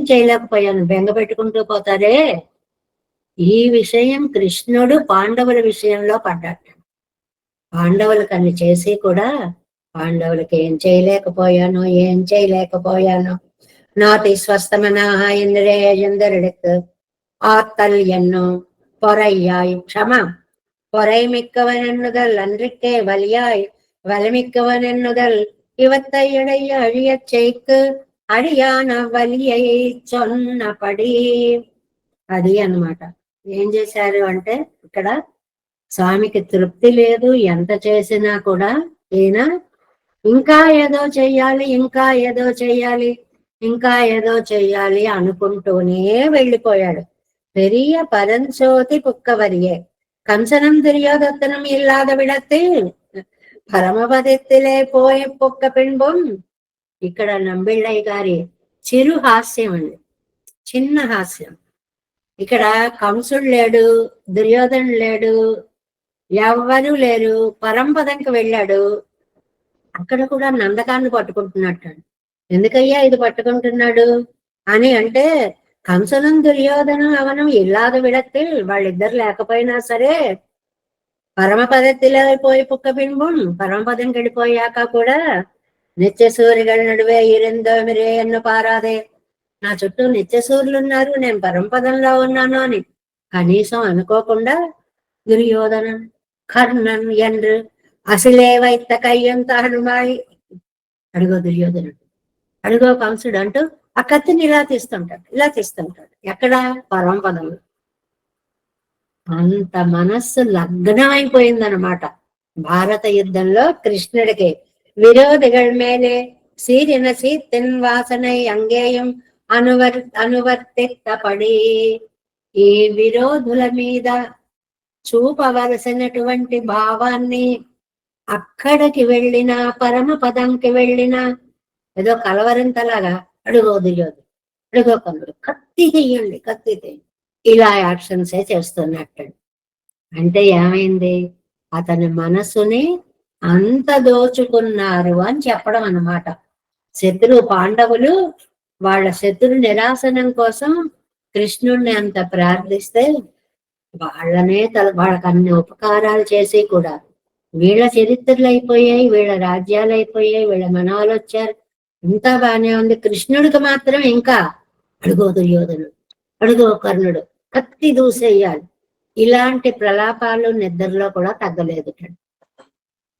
చేయలేకపోయాను బెంగ పెట్టుకుంటూ పోతారే. ఈ విషయం కృష్ణుడు పాండవుల విషయంలో పడ్డాడు. పాండవులకు అన్ని చేసి కూడా పాండవులకి ఏం చేయలేకపోయాను. నాటి స్వస్థమనాహ ఇంద్రేయందరిడకు ஆத்தல் என்னும் பொறையாய் க்ஷமம் பொறைமிக்கவனென்னுதல் அன்றிக்கே வலியாய் வலிமிக்கவனென்னுதல் இவத்தை இடைய அழியச் செய்க்கு అడియాన వలియై చొన్నపడి. అది అన్నమాట. ఏం చేశారు అంటే ఇక్కడ స్వామికి తృప్తి లేదు. ఎంత చేసినా కూడా ఈయన ఇంకా ఏదో చెయ్యాలి అనుకుంటూనే వెళ్ళిపోయాడు. பெரிய பரஞ்சோதி புக்கவரியே கம்சனம் துரியோதத்தனம் இல்லாத விடத்தில் పరమపదిత్తిలే పోయి పొక్క పింబం. ఇక్కడ నంబిళ్ళయ్య గారి చిరు హాస్యం అండి, చిన్న హాస్యం. ఇక్కడ కంసుడు లేడు, దుర్యోధను లేడు, ఎవ్వరూ లేరు. పరంపదంకి వెళ్ళాడు. అక్కడ కూడా నందకాన్ని పట్టుకుంటున్నట్టు. ఎందుకయ్యా ఇది పట్టుకుంటున్నాడు అని అంటే, కంసులం దుర్యోధనం అవనం ఇల్లాద విడత్తిల్ వాళ్ళిద్దరు లేకపోయినా సరే పరమపదத்திலே పోయి పుక్క బింబం పరమపదం గడిపోయాక కూడా నిత్య సూర్యుల నడువే ఇరిందోమిరే ఎన్ను పారాదే, నా చుట్టూ నిత్య సూర్యులు ఉన్నారు, నేను పరమపదంలో ఉన్నాను అని కనీసం అనుకోకుండా దుర్యోధన కర్ణన్ ఎండ్రు అసలే వైత్త కయ్యంత హనుమాయి, అడుగో దుర్యోధనుడు, అడుగో కంసుడు అంటూ ఆ కత్తిని ఇలా తీస్తుంటాడు ఎక్కడ పరమపదంలో. అంత మనస్సు లగ్నమైపోయిందనమాట భారత యుద్ధంలో కృష్ణుడికి. విరోధిగళ మేలే సీరిన సీతిన్ వాసనై అంగేయం అనువర్తితపడి, ఈ విరోధుల మీద చూపవలసినటువంటి భావాన్ని అక్కడికి వెళ్ళిన పరమ పదంకి వెళ్ళిన ఏదో కలవరింతలాగా అడుగో దుర్యోధుడు, అడుగో కన్నుడు, కత్తి తీయండి కత్తి తీయండి, ఇలా యాక్షన్సే చేస్తున్నట్టు. అంటే ఏమైంది, అతని మనసుని అంత దోచుకున్నారు అని చెప్పడం అన్నమాట. శత్రు పాండవులు వాళ్ళ శత్రు నిరాసనం కోసం కృష్ణుణ్ణి అంత ప్రార్థిస్తే వాళ్ళకి అన్ని ఉపకారాలు చేసి కూడా వీళ్ళ చరిత్రలు అయిపోయాయి, వీళ్ళ రాజ్యాలు అయిపోయాయి, వీళ్ళ మనవాళ్ళు వచ్చారు, ఇంత బాగానే ఉంది. కృష్ణుడికి మాత్రం ఇంకా అడుగో దుర్యోధనుడు, అడుగో కర్ణుడు, కత్తి దూసేయాలి. ఇలాంటి ప్రలాపాలు నిద్రలో కూడా తగ్గలేదు.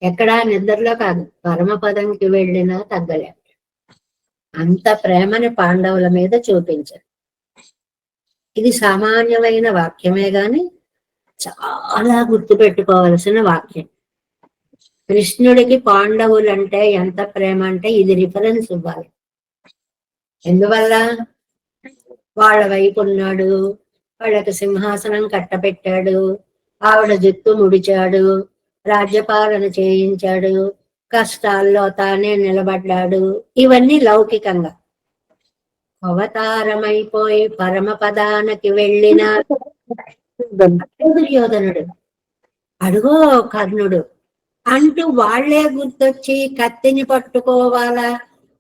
ఎక్కడా నిద్రలో కాదు, పరమపదంకి వెళ్ళినా తగ్గలేదు. అంత ప్రేమని పాండవుల మీద చూపించారు. ఇది సామాన్యమైన వాక్యమే గాని చాలా గుర్తుపెట్టుకోవలసిన వాక్యం. కృష్ణుడికి పాండవులంటే ఎంత ప్రేమ అంటే ఇది రిఫరెన్స్ ఇవ్వాలి. ఎందువల్ల, వాళ్ళ వైపు ఉన్నాడు, వాళ్ళకి సింహాసనం కట్టబెట్టాడు, ఆవిడ జుత్తు ముడిచాడు, రాజ్యపాలన చేయించాడు, కష్టాల్లో తానే నిలబడ్డాడు. ఇవన్నీ లౌకికంగా. అవతారమైపోయి పరమపదానికి వెళ్ళిన దుర్యోధనుడు, అడుగో కర్ణుడు అంటూ వాళ్లే గుర్తొచ్చి కత్తిని పట్టుకోవాలా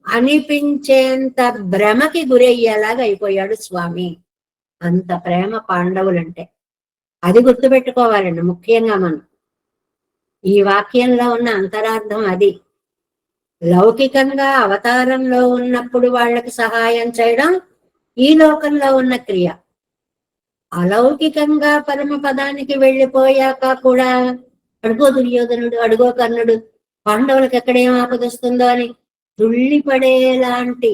అనిపించేంత భ్రమకి గురయ్యేలాగా అయిపోయాడు స్వామి. అంత ప్రేమ పాండవులంటే. అది గుర్తుపెట్టుకోవాలండి ముఖ్యంగా మనం. ఈ వాక్యంలో ఉన్న అంతరార్థం అది. లౌకికంగా అవతారంలో ఉన్నప్పుడు వాళ్ళకి సహాయం చేయడం ఈ లోకంలో ఉన్న క్రియ. అలౌకికంగా పరమపదానికి వెళ్ళిపోయాక కూడా అడుగో దుర్యోధనుడు, అడుగో కర్ణుడు, పాండవులకు ఎక్కడేం ఆపదొస్తుందో అని తుళ్ళిపడేలాంటి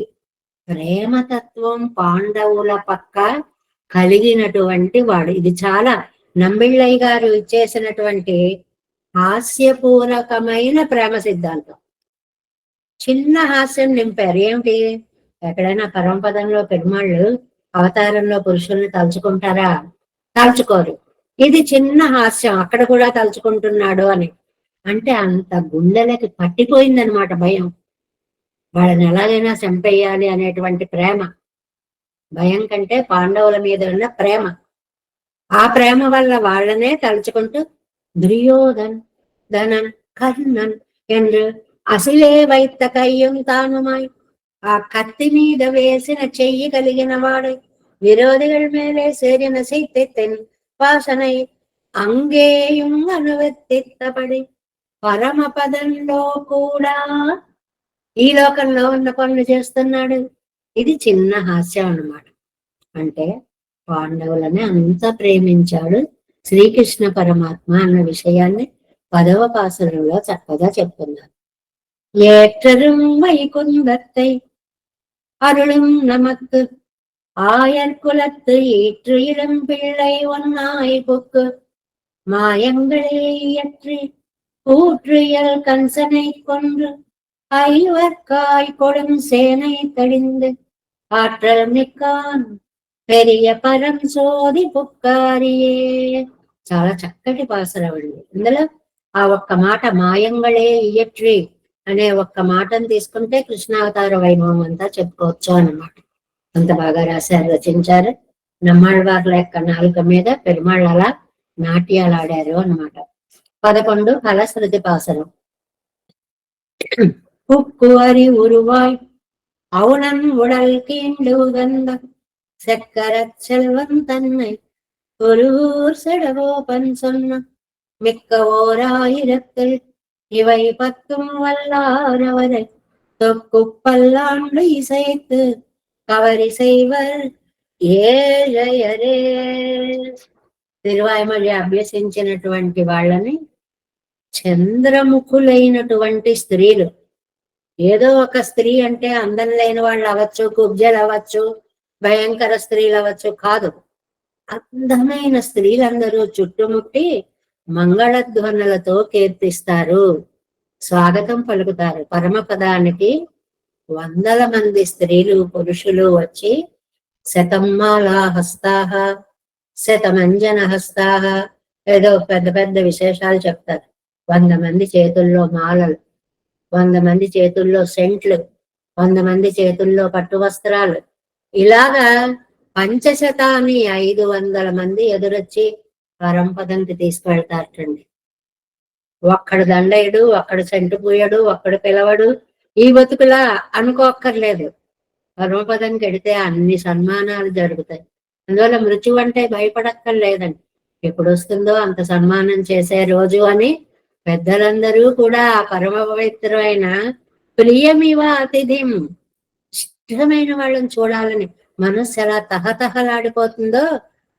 ప్రేమతత్వం పాండవుల పక్క కలిగినటువంటి వాడు. ఇది చాలా నంబిళ్ళయ్య గారు ఇచ్చేసినటువంటి హాస్యపూర్వకమైన ప్రేమ సిద్ధాంతం. చిన్న హాస్యం నింపారు. ఏమిటి, ఎక్కడైనా పరమపదంలో పెరుమాళ్ళు అవతారంలో పురుషుల్ని తలుచుకుంటారా? తలుచుకోరు. ఇది చిన్న హాస్యం, అక్కడ కూడా తలుచుకుంటున్నాడు అని. అంటే అంత గుండెలకి పట్టిపోయిందనమాట భయం. వాళ్ళని ఎలాగైనా చంపేయాలి అనేటువంటి ప్రేమ. భయం కంటే పాండవుల మీద ఉన్న ప్రేమ. ఆ ప్రేమ వల్ల వాళ్ళనే తలుచుకుంటూ దుర్యోధన్ ధనన్ కర్ణన్ என்று అసలే వైత్త కయ్యం తానుమాయ్, ఆ కత్తి మీద వేసిన చెయ్యి కలిగిన వాడు విరోధిగల మేలే సేరిన సీతెత్తెన్ వాసనై అంగేయం అనువర్తితపడి, పరమపదంలో కూడా ఈ లోకంలో ఉన్న పనులు చేస్తున్నాడు. ఇది చిన్న హాస్యం అన్నమాట. అంటే పాండవులని అంత ప్రేమించాడు శ్రీకృష్ణ పరమాత్మ అన్న విషయాన్ని 10వ పాసురంలో చక్కగా చెప్తున్నారు. ஏற்றரும் வைகுந்தத்தை அருளும் நமக்கு ஆயர்குலத்து ஏற்று இளம் பிள்ளை ஒன்னாய் புக்கு மாயங்களே இயற்றி கூற்றியல் கன்சனை கொன்று ஐவர்காய் கொடும் சேனை தடிந்து ஆற்றல் மிக்கான் పెరియ పరం సోది పుక్కారియే. చాలా చక్కటి పాసరవండి. ఇందులో ఆ ఒక్క మాట మాయంగళే ఇయట్రి అనే ఒక్క మాటను తీసుకుంటే కృష్ణావతార వైభవం అంతా చెప్పుకోవచ్చు అన్నమాట. అంత బాగా రాశారు, రచించారు. నమ్మాళ్ళవార్ల యొక్క నాలుక మీద పెరుమాళ్ళు అలా నాట్యాలు ఆడారు అన్నమాట. 11 ఫలశ్రుతి పాసరం. உக்கு அறி உருவாய் அவுணன் உடல் கீண்டு உகந்த செக்கரச் செல்வன் தன்னை ஒரு ஊர் செடகோபன் சொன்ன மிக்க ஓர் ஆயிரத்தில் இவை பத்தும் வல்லாரவரை தொக்கு பல்லாண்டு இசைத்து கவரி செய்வர் ఏజయరే. తిరువాయిమడి అభ్యసించినటువంటి వాళ్ళని చంద్రముఖులైనటువంటి స్త్రీలు, ఏదో ఒక స్త్రీ అంటే అందం లేని వాళ్ళు అవ్వచ్చు, కుబ్జలు అవ్వచ్చు, భయంకర స్త్రీలు అవ్వచ్చు, కాదు, అందమైన స్త్రీలందరూ చుట్టుముట్టి మంగళధ్వనులతో కీర్తిస్తారు, స్వాగతం పలుకుతారు. పరమపదానికి వందల మంది స్త్రీలు పురుషులు వచ్చి శతమ్మాలా హస్తాహ శతమంజన హస్తాహ ఏదో పెద్ద పెద్ద విశేషాలు చెప్తారు. 100 మంది చేతుల్లో మాలలు, 100 మంది చేతుల్లో సెంట్లు, 100 మంది చేతుల్లో పట్టు వస్త్రాలు, ఇలాగా 500 మంది ఎదురొచ్చి పరంపదంకి తీసుకెళ్తారటండి. ఒక్కడు దండయుడు, ఒక్కడు సెంటు పూయడు, ఒక్కడు పిలవడు, ఈ బతుకులా అనుకోక్కర్లేదు. పరమపదంకి వెడితే అన్ని సన్మానాలు జరుగుతాయి. అందువల్ల మృత్యు అంటే భయపడక్కర్లేదండి. ఎప్పుడు వస్తుందో అంత సన్మానం చేసే రోజు అని పెద్దలందరూ కూడా ఆ పరమ పవిత్రమైన ప్రియమివ అతిథిం, ఇష్టమైన వాళ్ళని చూడాలని మనస్సు ఎలా తహతహలాడిపోతుందో,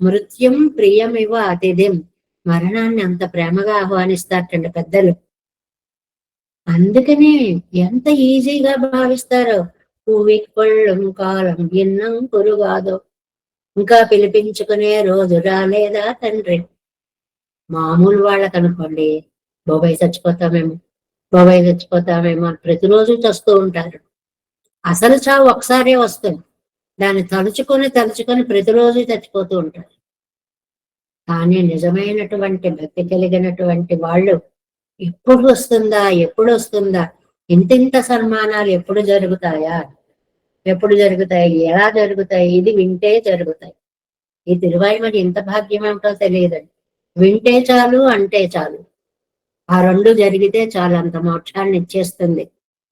మృత్యుం ప్రియమివ అతిథిం, మరణాన్ని అంత ప్రేమగా ఆహ్వానిస్తారటండి పెద్దలు. అందుకని ఎంత ఈజీగా భావిస్తారో. పువ్వికొళ్ళం కాలం భిన్నం కురుగాదో, ఇంకా పిలిపించుకునే రోజు రాలేదా తండ్రి. మామూలు వాళ్ళకి అనుకోండి, బాబాయ్ చచ్చిపోతామేమో, బాబాయ్ చచ్చిపోతామేమో అని ప్రతిరోజు చస్తూ ఉంటారు. అసలు చావు ఒకసారే వస్తుంది, దాన్ని తలుచుకొని ప్రతిరోజు చచ్చిపోతూ ఉంటారు. కానీ నిజమైనటువంటి భక్తి కలిగినటువంటి వాళ్ళు ఎప్పుడు వస్తుందా, ఇంతింత సన్మానాలు ఎప్పుడు జరుగుతాయా, ఎలా జరుగుతాయి, ఇది వింటే జరుగుతాయి. ఈ తిరువాయిమడి ఇంత భాగ్యం ఏమిటో తెలియదండి. వింటే చాలు, అంటే చాలు, ఆ రెండు జరిగితే చాలు, అంత మోక్షాన్ని ఇచ్చేస్తుంది.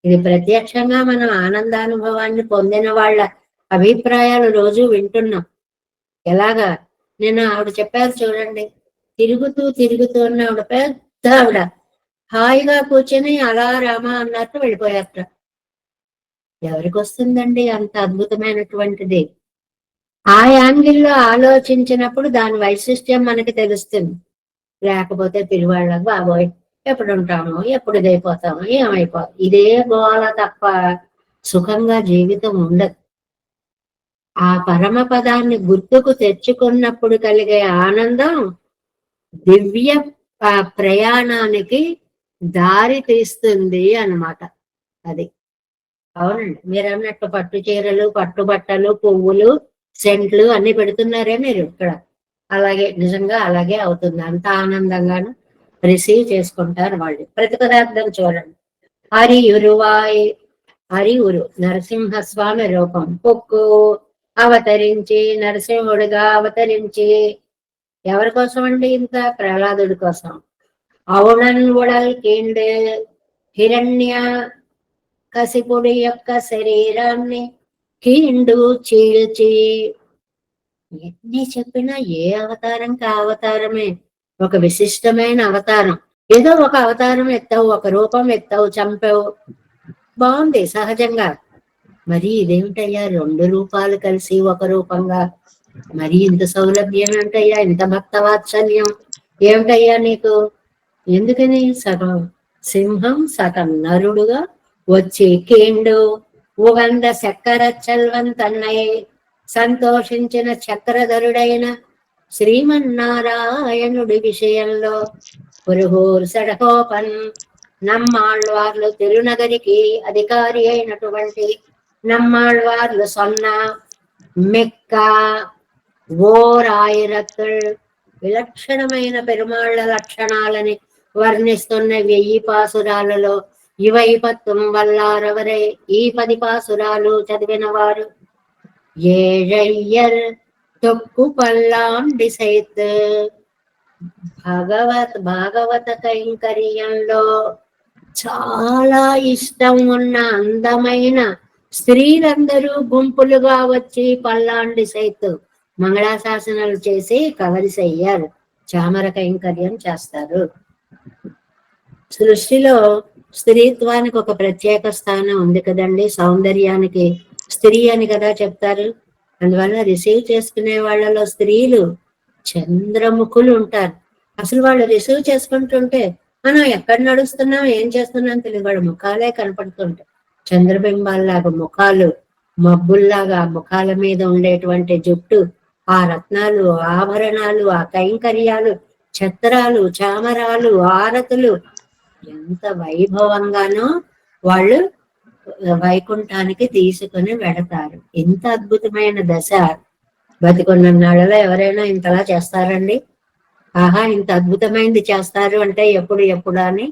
ఇది ప్రత్యక్షంగా మనం ఆనందానుభవాన్ని పొందిన వాళ్ళ అభిప్రాయాలు రోజు వింటున్నాం. ఎలాగా నేను ఆవిడ చెప్పారు చూడండి, తిరుగుతూ ఉన్న ఆవిడ, పెద్ద ఆవిడ, హాయిగా కూర్చొని అలా రామా అన్నట్టు వెళ్ళిపోయారట. ఎవరికి వస్తుందండి అంత అద్భుతమైనటువంటిది? ఆ యాంగిల్లో ఆలోచించినప్పుడు దాని వైశిష్ట్యం మనకి తెలుస్తుంది. లేకపోతే పిరివాళ్ళకు బాబోయ్ ఎప్పుడు ఉంటాము, ఎప్పుడు ఇదైపోతాము, ఏమైపోతాం, ఇదే గోల తప్ప సుఖంగా జీవితం ఉండదు. ఆ పరమ పదాన్ని గుర్తుకు తెచ్చుకున్నప్పుడు కలిగే ఆనందం దివ్య ప్రయాణానికి దారి తీస్తుంది అన్నమాట. అది అవునండి, మీరు అన్నట్టు పట్టు చీరలు, పట్టు బట్టలు, పువ్వులు, సెంట్లు అన్ని పెడుతున్నారే మీరు ఇక్కడ, అలాగే నిజంగా అలాగే అవుతుంది. అంత ఆనందంగాను రిసీవ్ చేసుకుంటారు వాళ్ళు. ప్రతి పదార్థం చూడండి. హరియురు నరసింహస్వామి రూపం, పొక్కు అవతరించి, నరసింహుడిగా అవతరించి ఎవరి కోసం అండి? ఇంత ప్రహ్లాదుడి కోసం. అవునన్ ఉడల్ కీండు, హిరణ్య కసిపుడి యొక్క శరీరాన్ని కీండు చీల్చి, ఎన్ని చెప్పినా ఏ అవతారంకి ఆ అవతారమే ఒక విశిష్టమైన అవతారం. ఏదో ఒక అవతారం ఎత్తావు, ఒక రూపం ఎత్తావు, చంపావు, బాగుంది సహజంగా. మరి ఇదేమిటయ్యా 2 రూపాలు కలిసి ఒక రూపంగా, మరి ఇంత సౌలభ్యం ఏమిటయ్యా, ఇంత భక్త వాత్సల్యం ఏమిటయ్యా నీకు? ఎందుకని? సగం సింహం సగం నరుడుగా వచ్చి కీండు ఉగంద చక్కర చల్వన్ తన్నయే, సంతోషించిన చక్రధరుడైన శ్రీమన్నారాయణుడి విషయంలో పురుహూర్ సడకోపన్, నమ్మాళ్వార్లు తిరునగరికి అధికారి అయినటువంటి నమ్మాళ్వార్లు సొన్న మిక్క ఓరాయిరత్తుల్, విలక్షణమైన పెరుమాళ్ల లక్షణాలని వర్ణిస్తున్న 1000 పాసురాలలో ఇవై పత్తుం వల్లారవరే, ఈ 10 పాసురాలు చదివిన వారు ఏഴయ్యర్ తొక్కు పల్లాండి సైత్, భాగవత కైంకర్యంలో చాలా ఇష్టం ఉన్న అందమైన స్త్రీలందరూ గుంపులుగా వచ్చి పల్లాండి సైతు మంగళాశాసనాలు చేసి కవరిసయ్యారు, చామర కైంకర్యం చేస్తారు. సృష్టిలో స్త్రీత్వానికి ఒక ప్రత్యేక స్థానం ఉంది కదండి. సౌందర్యానికి స్త్రీ అని కదా చెప్తారు. అందువల్ల రిసీవ్ చేసుకునే వాళ్ళలో స్త్రీలు చంద్రముఖులు ఉంటారు. అసలు వాళ్ళు రిసీవ్ చేసుకుంటుంటే మనం ఎక్కడ నడుస్తున్నాం, ఏం చేస్తున్నాం తెలియదు, వాళ్ళ ముఖాలే కనపడుతుంటాయి. చంద్రబింబాల్లాగా ముఖాలు, మబ్బుల్లాగా ముఖాల మీద ఉండేటువంటి జుట్టు, ఆ రత్నాలు, ఆభరణాలు, ఆ కైంకర్యాలు, ఛత్రాలు, చామరాలు, ఆరతులు ఎంత వైభవంగానో వాళ్ళు వైకుంఠానికి తీసుకుని వెడతారు. ఇంత అద్భుతమైన దశ బతికున్న నాళ్ళలో ఎవరైనా ఇంతలా చేస్తారండి? ఆహా, ఇంత అద్భుతమైనది చేస్తారు అంటే ఎప్పుడు ఎప్పుడు అని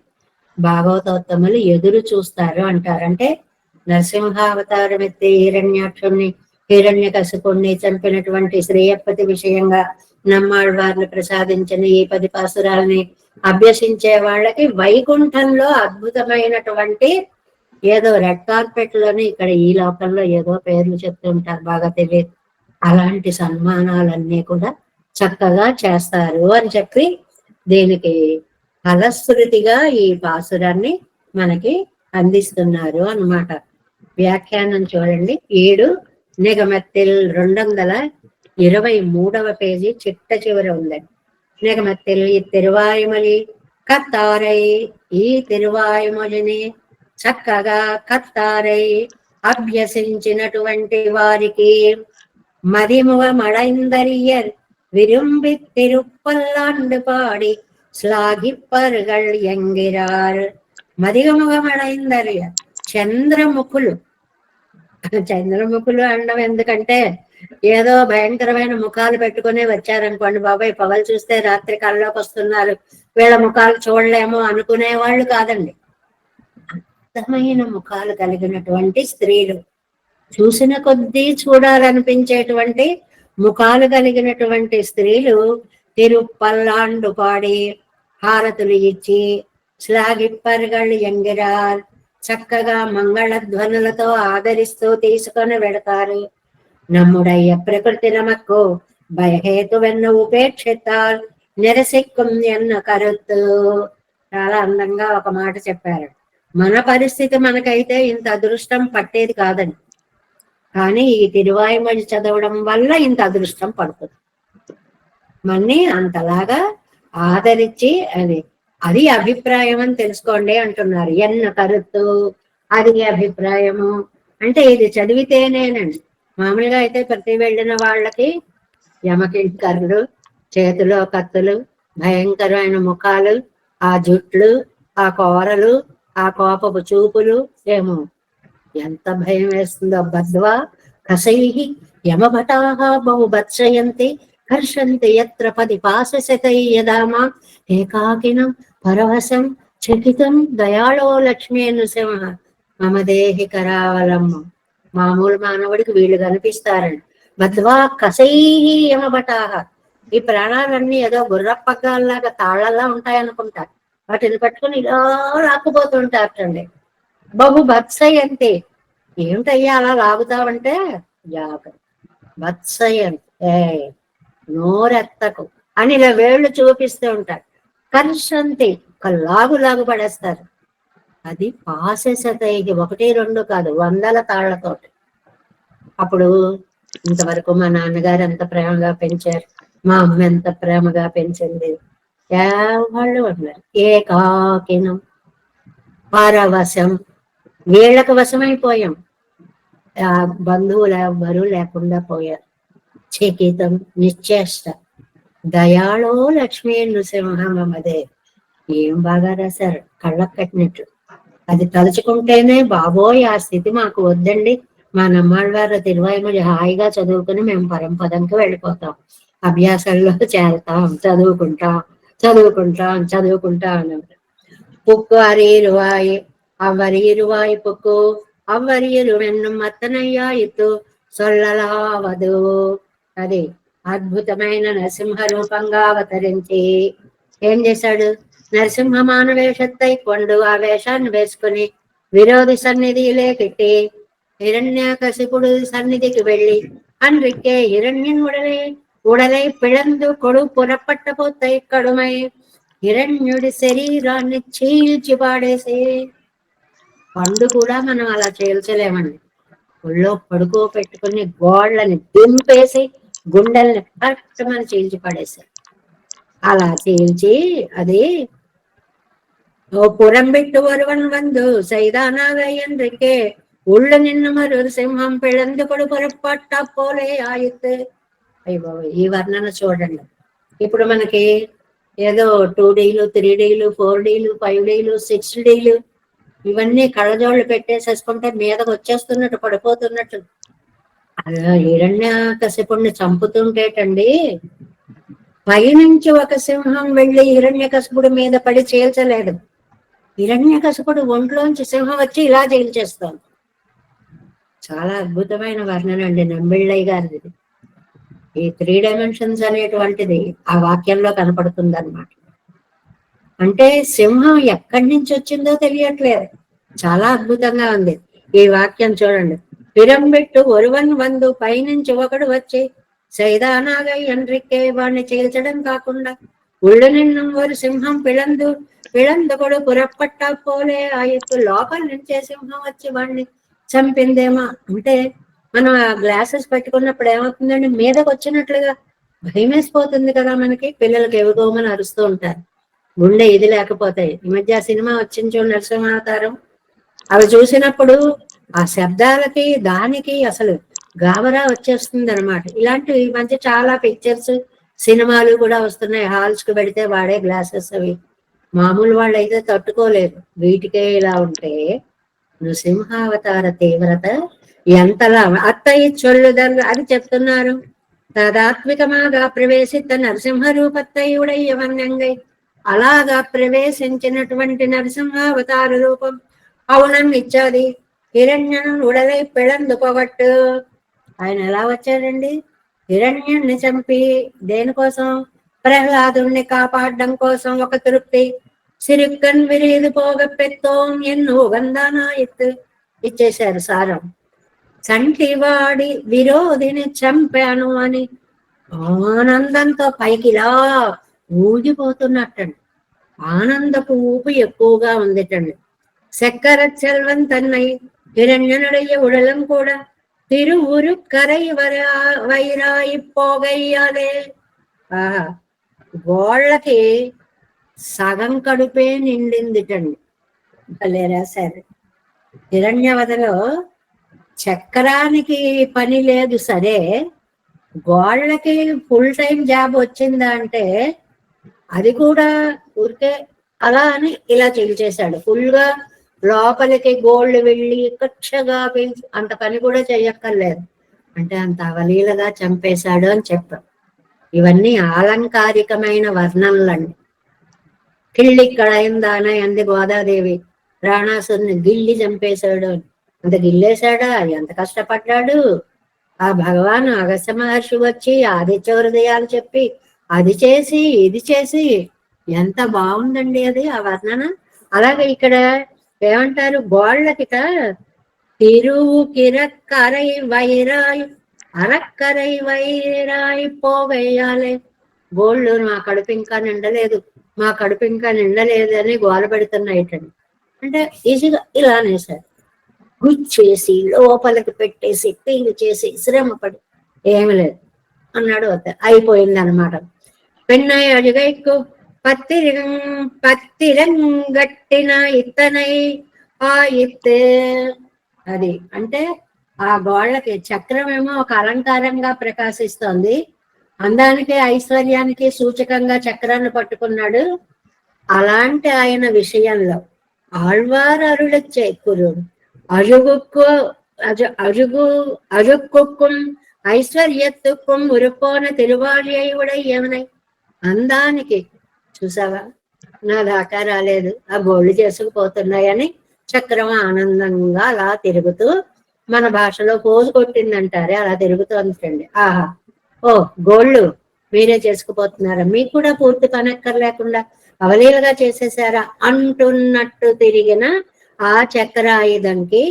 భాగవతోత్తములు ఎదురు చూస్తారు అంటారు. అంటే నరసింహావతారం ఎత్తి హిరణ్యాక్షుణ్ణి, హిరణ్యకశిపుణ్ణి చంపినటువంటి శ్రీయప్పతి విషయంగా నమ్మాళ్వారిని ప్రసాదించిన ఈ 10 పాసురాలని అభ్యసించే వాళ్ళకి వైకుంఠంలో అద్భుతమైనటువంటి ఏదో రెడ్ కార్పెట్ లోని, ఇక్కడ ఈ లోకంలో ఏదో పేర్లు చెప్తుంటారు, బాగా తెలియదు, అలాంటి సన్మానాలన్నీ కూడా చక్కగా చేస్తారు అని చెప్పి దీనికి ఫలశ్రుతిగా ఈ పాసురాన్ని మనకి అందిస్తున్నారు అన్నమాట. వ్యాఖ్యానం చూడండి. 7 నిగమత్తిల్ 223వ పేజీ చిట్ట చివర ఉందండి. నిగమత్తిల్ ఈ తిరువాయుమలి కత్తారై, ఈ తిరువాయుమలిని చక్కగా కత్తారై అభ్యసించినటువంటి వారికి மதிமுக மடைந்தறியர் விரும்பி திருப்பல்லாண்டு பாடி శ్లాఘిప్పరుగల్ ఎంగిరార్. మదిగముఖమడైందరియర్, చంద్రముఖులు. చంద్రముఖులు అనడం ఎందుకంటే ఏదో భయంకరమైన ముఖాలు పెట్టుకుని వచ్చారనుకోండి, బాబాయ్ పగలు చూస్తే రాత్రి కల్లోకి వస్తున్నారు, వీళ్ళ ముఖాలు చూడలేము అనుకునే వాళ్ళు కాదండి. అందమైన ముఖాలు కలిగినటువంటి స్త్రీలు, చూసిన కొద్దీ చూడాలనిపించేటువంటి ముఖాలు కలిగినటువంటి స్త్రీలు తిరుపల్లాండు పాడి హారతులు ఇచ్చి శ్లాఘిప్పరుగళ్ళు ఎంగిరార్, చక్కగా మంగళ ధ్వనులతో ఆదరిస్తూ తీసుకొని వెడతారు. நம்முடைய ప్రకృతి నమక్కు భయహేతువెన్ను ఉపేక్షితాల్ నిరసిక్కుం ఎన్న కరుత్తు. చాలా అందంగా ఒక మాట చెప్పారు. మన పరిస్థితి మనకైతే ఇంత అదృష్టం పట్టేది కాదండి, కానీ ఈ తిరువాయుమొഴി చదవడం వల్ల ఇంత అదృష్టం పడుతుంది. మన్ని అంతలాగా ఆదరించి అది అభిప్రాయం అని తెలుసుకోండి అంటున్నారు. ఎన్న కరుత్తు, అది అభిప్రాయము అంటే ఇది చదివితేనేనండి. మామూలుగా అయితే ప్రతి వెళ్ళిన వాళ్ళకి యమకింకరులు, చేతిలో కత్తులు, భయంకరమైన ముఖాలు, ఆ జుట్లు, ఆ కోరలు, ఆ కోపపు చూపులు, ఏమో ఎంత భయం వేస్తుందో. బద్వా కసైః యమభటాః బహుభత్సయంతి కర్షంతి యత్ర పది పాశశతై యదామా ఏకాకినం పరవశం చకితం దయాళో లక్ష్మీ నృసింహ మమ దేహి కరావలమ్మ. మామూలు మానవుడికి వీళ్ళు కనిపిస్తారండి. బద్వా కసైః యమభటాః, ఈ ప్రాణాలన్నీ ఏదో గుర్రపగ్గాల్లాగా తాళ్లలా ఉంటాయనుకుంటారు, వాటిని పట్టుకుని ఇలా లాక్కుపోతుంటారండి. బహుభత్సయంతి, ఏమిటయ్యా అలా లాగుతావంటే జాగ్రత్త, భత్సయంతి నోరెత్తకు అని ఇలా వేళ్ళు చూపిస్తూ ఉంటారు. కర్షంతి, ఒక లాగు పడేస్తారు. అది పాశశతై, 1 2 కాదు, 100 తాళ్లతోటి. అప్పుడు ఇంతవరకు మా నాన్నగారు ఎంత ప్రేమగా పెంచారు, మా అమ్మ ఎంత ప్రేమగా పెంచింది, వాళ్ళు ఉన్నారు. ఏకాకినం పరవశం, వీళ్ళకు వశమైపోయాం, ఆ బంధువులు ఎవ్వరూ లేకుండా పోయారు. చకితం నిశ్చేష్ట దయాళో లక్ష్మీ నృసింహ మమదే. ఏం బాగా రాశారు, కళ్ళకు కట్టినట్టు. అది తలుచుకుంటేనే బాబోయ్ ఆ స్థితి మాకు వద్దండి, మా నమ్మాళ్ళవారు తిరువాయుమొഴి హాయిగా చదువుకుని మేము పరంపదంకి వెళ్ళిపోతాం, అభ్యాసంలో చేరతాం, చదువుకుంటాం అని. புக்கு அறியிருவாய் அவ்வறியிருவாய் புக்கு అవ్వరియలు మత్తనయ్యాయిత్తు సొల్లలావదు. అది అద్భుతమైన నరసింహ రూపంగా అవతరించి ఏం చేశాడు, నరసింహ మానవేషత్తై కొండు ఆ వేషాన్ని వేసుకుని విరోధి సన్నిధిలేకెట్టి హిరణ్యకశిపుడు సన్నిధికి వెళ్ళి அன்றிக்கே இரண்யன் உடலை பிளந்து கொடு புறப்பட்ட போத்தை కడుమై హిరణ్యుడి శరీరాన్ని చీల్చి పాడేసే. పండు కూడా మనం అలా చీల్చలేమండి. ఒళ్ళో పడుకోబెట్టుకుని గోళ్ళని దింపేసి గుండెల్ని పట్టమని చీల్చి పడేశారు. అలా చీల్చి అది ஓ புறம்பிட்டு ஒருவன் வந்து செய்தானாக என்றிக்கே உள்ள నిన్ను మరొரு సింహం పిళందు కొడు పొరపాట పోలే ఆయిత్. అయ్యో ఈ వర్ణన చూడండి. ఇప్పుడు మనకి ఏదో 2Dలు 3Dలు 4Dలు 5Dలు 6Dలు ఇవన్నీ కళ్ళజోళ్ళు పెట్టేసేసుకుంటే మీదకి వచ్చేస్తున్నట్టు పడిపోతున్నట్టు. అలా హిరణ్యకశిపుణ్ణి చంపుతుంటేటండి పైనుంచి ఒక సింహం వెళ్ళి హిరణ్యకశిపుడి మీద పడి చీల్చలేడు. హిరణ్యకశిపుడు ఒంట్లోంచి సింహం వచ్చి ఇలా చీల్చేస్తోంది. చాలా అద్భుతమైన వర్ణన అండి నంబిళ్ళయ్య గారిది. ఈ 3 డైమెన్షన్స్ అనేటువంటిది ఆ వాక్యంలో కనపడుతుంది అనమాట. అంటే సింహం ఎక్కడి నుంచి వచ్చిందో తెలియట్లేదు. చాలా అద్భుతంగా ఉంది ఈ వాక్యం చూడండి. పిరంబెట్టు ఒరువన్ వందు పైనుంచి ఒకడు వచ్చి సైదానాగా ఎండ్రిక్కే వాడిని చీల్చడం కాకుండా ఉళ్ళు నిన్ను ఒక సింహం పిళందుకొడు పురప్పట్ట పోలే ఆ యొక్క లోపల నుంచే సింహం వచ్చి వాడిని చంపిందేమో. అంటే మనం ఆ గ్లాసెస్ పెట్టుకున్నప్పుడు ఏమవుతుందండి, మీదకి వచ్చినట్లుగా భయం వేసిపోతుంది కదా మనకి. పిల్లలకి ఎవుగోమని అరుస్తూ ఉంటారు, గుండె ఇది లేకపోతాయి. ఈ మధ్య ఆ సినిమా వచ్చింది చూడండి, నరసింహావతారం. అవి చూసినప్పుడు ఆ శబ్దాలకి దానికి అసలు గాబరా వచ్చేస్తుంది అనమాట. ఇలాంటివి ఈ మధ్య చాలా పిక్చర్స్ సినిమాలు కూడా వస్తున్నాయి. హాల్స్ కు పెడితే వాడే గ్లాసెస్ అవి మామూలు వాళ్ళు అయితే తట్టుకోలేరు. వీటికే ఇలా ఉంటే నృసింహావతార తీవ్రత ఎంతలా అత్తయ్య చొల్లుదల్ అని చెప్తున్నారు. తదాత్మికమాగా ప్రవేశిత నరసింహ రూపత్తయ్యుడయ్యవన్యంగై అలాగా ప్రవేశించినటువంటి నరసింహావతార రూపం అవునన్నిచ్చాది. హిరణ్యను ఉడలై పిళందు పొగట్టు. ఆయన ఎలా వచ్చాడండి? హిరణ్యుణ్ణి చంపి దేనికోసం? ప్రహ్లాదుణ్ణి కాపాడడం కోసం ఒక తృప్తి. సిరుక్కన్ విరీదు పోగ పెత్తోం ఎన్నో వందానాయిత్ ఇచ్చేశారు సారం. చంటివాడి విరోధిని చంపాను అని ఆనందంతో పైకి ఇలా ఊగిపోతున్నట్టండి. ఆనందపు ఊపు ఎక్కువగా ఉందిటండి. చక్కెర చెల్వం తన్నై హిరణ్యనుడయ్య ఉడలం కూడా తిరువురు కరై వైరాయి పోగయ్యాలే. గోళ్ళకి సగం కడుపే నిండిందిటండి. భలే రాశారు. హిరణ్యవదలో చక్రానికి పని లేదు సరే, గోళ్ళకి ఫుల్ టైం జాబ్ వచ్చిందా అంటే అది కూడా ఊరికే అలా అని ఇలా చేశాడు. ఫుల్ గా లోపలికి గోళ్ళు వెళ్ళి కక్షగా పీల్చి అంత పని కూడా చెయ్యక్కర్లేదు. అంటే అంత అవలీలగా చంపేశాడు అని చెప్పారు. ఇవన్నీ ఆలంకారికమైన వర్ణనలండి. కిళ్ళి కడైందాన అంది గోదాదేవి. రావణాసురుని గిల్లి చంపేశాడు. అంత గిల్లేశాడా? ఎంత కష్టపడ్డాడు. ఆ భగవాన్ అగస్త్య మహర్షి వచ్చి ఆదిత్య హృదయాలు చెప్పి అది చేసి ఇది చేసి ఎంత బాగుందండి అది ఆ వర్ణన. అలాగే ఇక్కడ ఏమంటారు, గోళ్ళకిట తిరువు కిరక్కరై వైరాయి అరక్కరై వైరాయి పోగేయాలి. గోళ్ళు మా కడుపు ఇంకా నిండలేదు, మా కడుపు ఇంకా నిండలేదు అని గోల పెడుతున్నాయిటండి. అంటే ఈజీగా ఇలా అనేసారు. గుచ్చేసి లోపలికి పెట్టేసి పీలు చేసి శ్రమపడి ఏమి లేదు అన్నాడు. అయిపోయింది అనమాట. పెన్నై అడిగైకు పత్తిరంగట్టిన ఇత్తనై ఆ ఇత్తే. అది అంటే ఆ గోళ్ళకి చక్రం ఏమో ఒక అలంకారంగా ప్రకాశిస్తోంది. అందానికి ఐశ్వర్యానికి సూచకంగా చక్రాన్ని పట్టుకున్నాడు. అలాంటి ఆయన విషయంలో ఆళ్వార్ అరుళచ్చే కురుడు అజుక్కుం ఐశ్వర్యత్తుక్కుం ఉరుపోన తిరువాళ్యుడై ఏమనై. అందానికి చూసావా, నా దాకా రాలేదు, ఆ గోళ్ళు చేసుకుపోతున్నాయని చక్రం ఆనందంగా అలా తిరుగుతూ, మన భాషలో పోజు కొట్టిందంటారే అలా తిరుగుతోందండి. ఆహా, ఓ గోళ్ళు మీరే చేసుకుపోతున్నారా, మీకు కూడా పూర్తి పనక్కర్ లేకుండా అవలీలగా చేసేసారా అంటున్నట్టు తిరిగిన ఆ చక్రాయుధంకి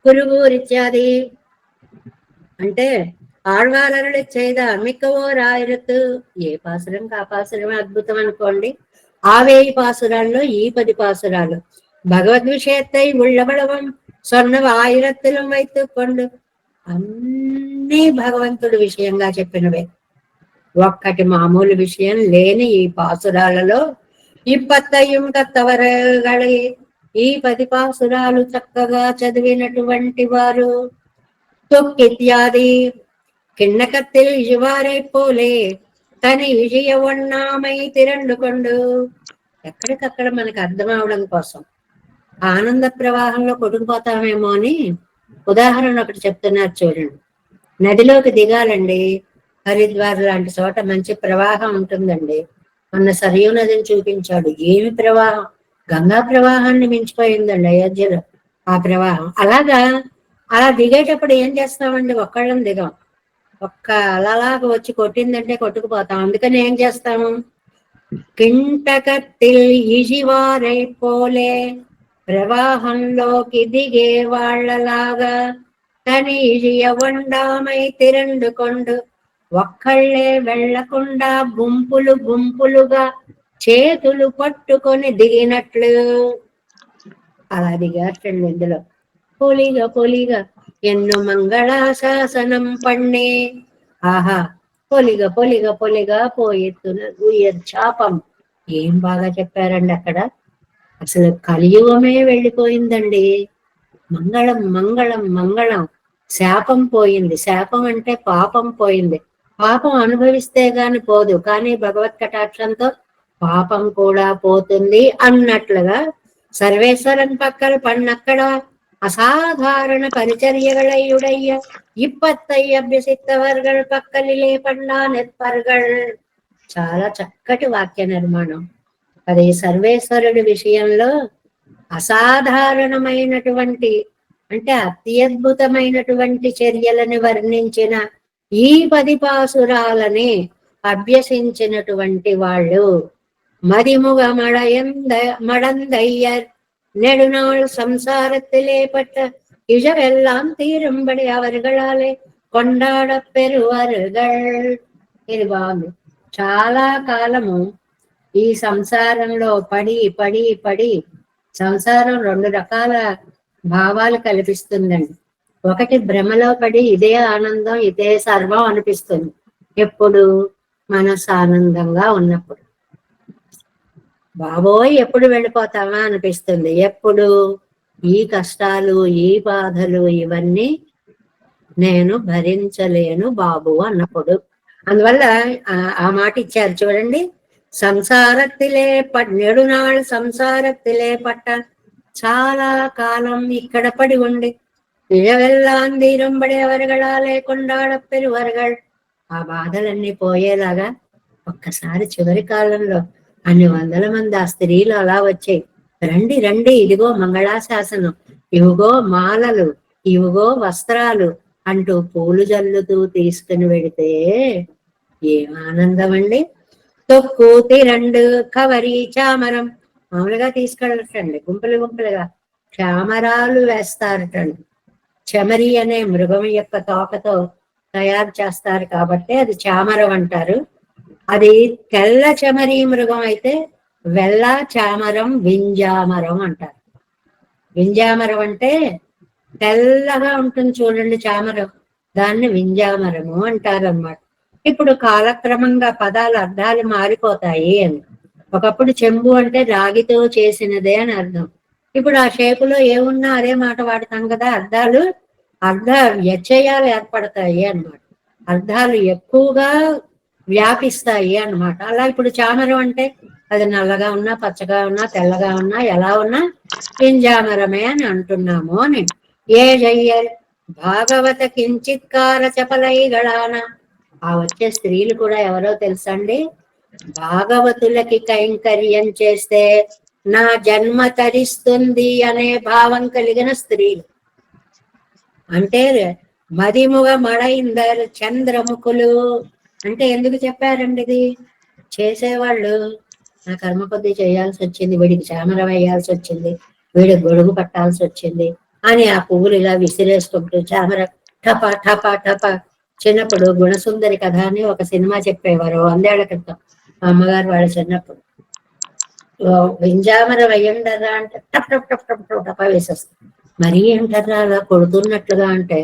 కురువూరిచ్చాది అంటే ఆళ్వారరుడు చేయద మిక్కవోర్ ఆయిరత్తు. ఏ పాసురం కాపాసురమే అద్భుతం అనుకోండి. ఆ 1000 పాసురాల్లో ఈ 10 పాసురాలు భగవద్ విషయத்தை உள்ளவளவம் சொன்ன ఆయిరత్తులం వైத்துకొండు. అన్నీ భగవంతుడి విషయంగా చెప్పినవే, ఒక్కటి మామూలు విషయం లేని ఈ పాసురాలలో 25 కత్తవరగళి ఈ 10 పాసురాలు చక్కగా చదివినటువంటి వారు తొక్కిత్యాది కిన్నకత్తిల్ ఇజువారై పోలే తని విజయ వన్నామై తిరండుకొండు. ఎక్కడికక్కడ మనకు అర్థం అవడం కోసం ఆనంద ప్రవాహంలో కొట్టుకుపోతామేమో అని ఉదాహరణ ఒకటి చెప్తున్నారు చూడండి. నదిలోకి దిగాలండి, హరిద్వార్ లాంటి చోట మంచి ప్రవాహం ఉంటుందండి. మొన్న సరియు నదిని చూపించాడు, ఏమి ప్రవాహం, గంగా ప్రవాహాన్ని మించిపోయిందండి అయోధ్యలో ఆ ప్రవాహం. అలాగా అలా దిగేటప్పుడు ఏం చేస్తామండి, ఒక్కళ్ళం దిగాం, ఒక్క అలలాగా వచ్చి కొట్టిందంటే కొట్టుకుపోతాం. అందుకని ఏం చేస్తాము, కింటకత్తిల్ ఈజివారై పోలే ప్రవాహంలోకి దిగే వాళ్ళలాగా తని ఇజియవండామై తిరండుకొండు. ఒక్కళ్ళే వెళ్లకుండా గుంపులు గుంపులుగా చేతులు పట్టుకొని దిగినట్లు అలా దిగారండి. ఇందులో పొలిగా పొలిగా ఎన్ను మంగళాశాసనం పన్నే. ఆహా, పొలిగా పొలిగా పొలిగా పోయెత్తున చాపం. ఏం బాగా చెప్పారండి అక్కడ. అసలు కలియుగమే వెళ్ళిపోయిందండి. మంగళం మంగళం మంగళం. శాపం పోయింది. శాపం అంటే పాపం పోయింది. పాపం అనుభవిస్తే గాని పోదు, కానీ భగవత్ కటాక్షంతో పాపం కూడా పోతుంది అన్నట్లుగా సర్వేశ్వరన్ పక్కల పన్నక్కడ అసాధారణ పరిచర్యగళయుడయ్య 25 అభ్యసిత్తవర్గల్ పక్కలిలే పండా నెత్పర్గల్. చాలా చక్కటి వాక్య నిర్మాణం. అది సర్వేశ్వరుడి విషయంలో అసాధారణమైనటువంటి అంటే అత్యద్భుతమైనటువంటి చర్యలను వర్ణించిన ఈ 10 పాసురాలని అభ్యసించినటువంటి వాళ్ళు మదిముగ మడందయ్యర్ நெடுநாள் சம்சாரத்திலே பட்ட இழவெல்லாம் தீரும்படி அவர்களாலே కొండాడ పెరువరుగల్. ఇది బాగుంది. చాలా కాలము ఈ సంసారంలో పడి పడి పడి సంసారం 2 రకాల భావాలు కల్పిస్తుందండి. ఒకటి భ్రమలో పడి ఇదే ఆనందం ఇదే సర్వం అనిపిస్తుంది, ఎప్పుడు మనసు ఆనందంగా ఉన్నప్పుడు. బాబోయ్ ఎప్పుడు వెళ్ళిపోతామా అనిపిస్తుంది, ఎప్పుడు ఈ కష్టాలు ఈ బాధలు ఇవన్నీ నేను భరించలేను బాబు అన్నప్పుడు. అందువల్ల ఆ మాట ఇచ్చారు చూడండి. సంసారత్తిలే నెడునాళ్ళు సంసారత్తిలే పట్ట, చాలా కాలం ఇక్కడ పడి ఉండి ఇழవెల్లాందీరంబడి ఎవరిగళాలే కొండాడ పెరువరగల్. ఆ బాధలన్నీ పోయేలాగా ఒక్కసారి చివరి కాలంలో అన్ని వందల మంది ఆ స్త్రీలు అలా వచ్చాయి. రండి రండి, ఇదిగో మంగళాశాసనం, ఇవిగో మాలలు, ఇవిగో వస్త్రాలు అంటూ పూలు జల్లుతూ తీసుకుని వెడితే ఏం ఆనందం అండి. తొక్కు తిరండు కవరి చామరం. మామూలుగా తీసుకెళ్ళటండి, గుంపులు గుంపులుగా చామరాలు వేస్తారటండి. చమరి అనే మృగం యొక్క తోకతో తయారు చేస్తారు కాబట్టి అది చామరం అంటారు. అది తెల్ల చమరి మృగం అయితే వెల్ల చామరం వింజామరం అంటారు. వింజామరం అంటే తెల్లగా ఉంటుంది చూడండి చామరం, దాన్ని వింజామరము అంటారు అన్నమాట. ఇప్పుడు కాలక్రమంగా పదాల అర్థాలు మారిపోతాయి అని. ఒకప్పుడు చెంబు అంటే రాగితో చేసినదే అని అర్థం. ఇప్పుడు ఆ షేపులో ఏమున్నా అదే మాట వాడతాం కదా. అర్థ వ్యత్యయాలు ఏర్పడతాయి అన్నమాట, అర్థాలు ఎక్కువగా వ్యాపిస్తాయి అన్నమాట. అలా ఇప్పుడు చామరం అంటే అది నల్లగా ఉన్నా పచ్చగా ఉన్నా తెల్లగా ఉన్నా ఎలా ఉన్నా పింజామరమే అని అంటున్నాము అని. ఏ జయ్యర్ భాగవత కించిత్కార చపలైగళాన. ఆ వచ్చే స్త్రీలు కూడా ఎవరో తెలుసండి, భాగవతులకి కైంకర్యం చేస్తే నా జన్మ తరిస్తుంది అనే భావం కలిగిన స్త్రీలు. అంటే మదిముగ మడైందర్ చంద్రముఖులు అంటే ఎందుకు చెప్పారండి ఇది? చేసేవాళ్ళు నా కర్మ కొద్దీ చేయాల్సి వచ్చింది, వీడికి చామర వేయాల్సి వచ్చింది, వీడికి గొడుగు పట్టాల్సి వచ్చింది అని ఆ పువ్వులు ఇలా విసిరేసుకుంటూ చామర టప టప టప. చిన్నప్పుడు గుణసుందరి కథ అని ఒక సినిమా చెప్పేవారు 100 ఏళ్ల క్రితం మా అమ్మగారు వాళ్ళ చిన్నప్పుడు. వింజామర వేయండరా అంటే టప్ టప్ టప్ టప్ టప్ టప వేసేస్తుంది. మరీ ఏంటరా అలా కొడుతున్నట్లుగా అంటే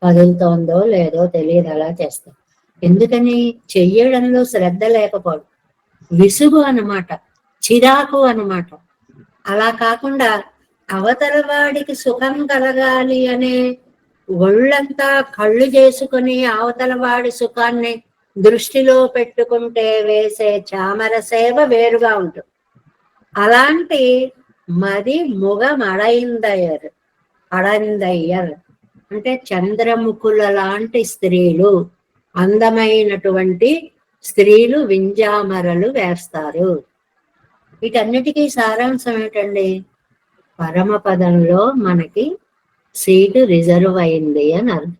కదులుతోందో లేదో తెలియదు, అలా చేస్తాం. ఎందుకని? చెయ్యడంలో శ్రద్ధ లేకపోవడం, విసుగు అన్నమాట, చిరాకు అన్నమాట. అలా కాకుండా అవతల వాడికి సుఖం కలగాలి అనే ఒళ్ళంతా కళ్ళు చేసుకుని అవతల వాడి సుఖాన్ని దృష్టిలో పెట్టుకుంటే వేసే చామర సేవ వేరుగా ఉంటుంది. అలాంటి మది ముగమడైందయ్యర్, అడందయ్యర్ అంటే చంద్రముఖుల లాంటి స్త్రీలు, అందమైనటువంటి స్త్రీలు వింజామరలు వేస్తారు. వీటన్నిటికీ సారాంశం ఏంటండి? పరమపదంలో మనకి సీటు రిజర్వ్ అయింది అని అర్థం.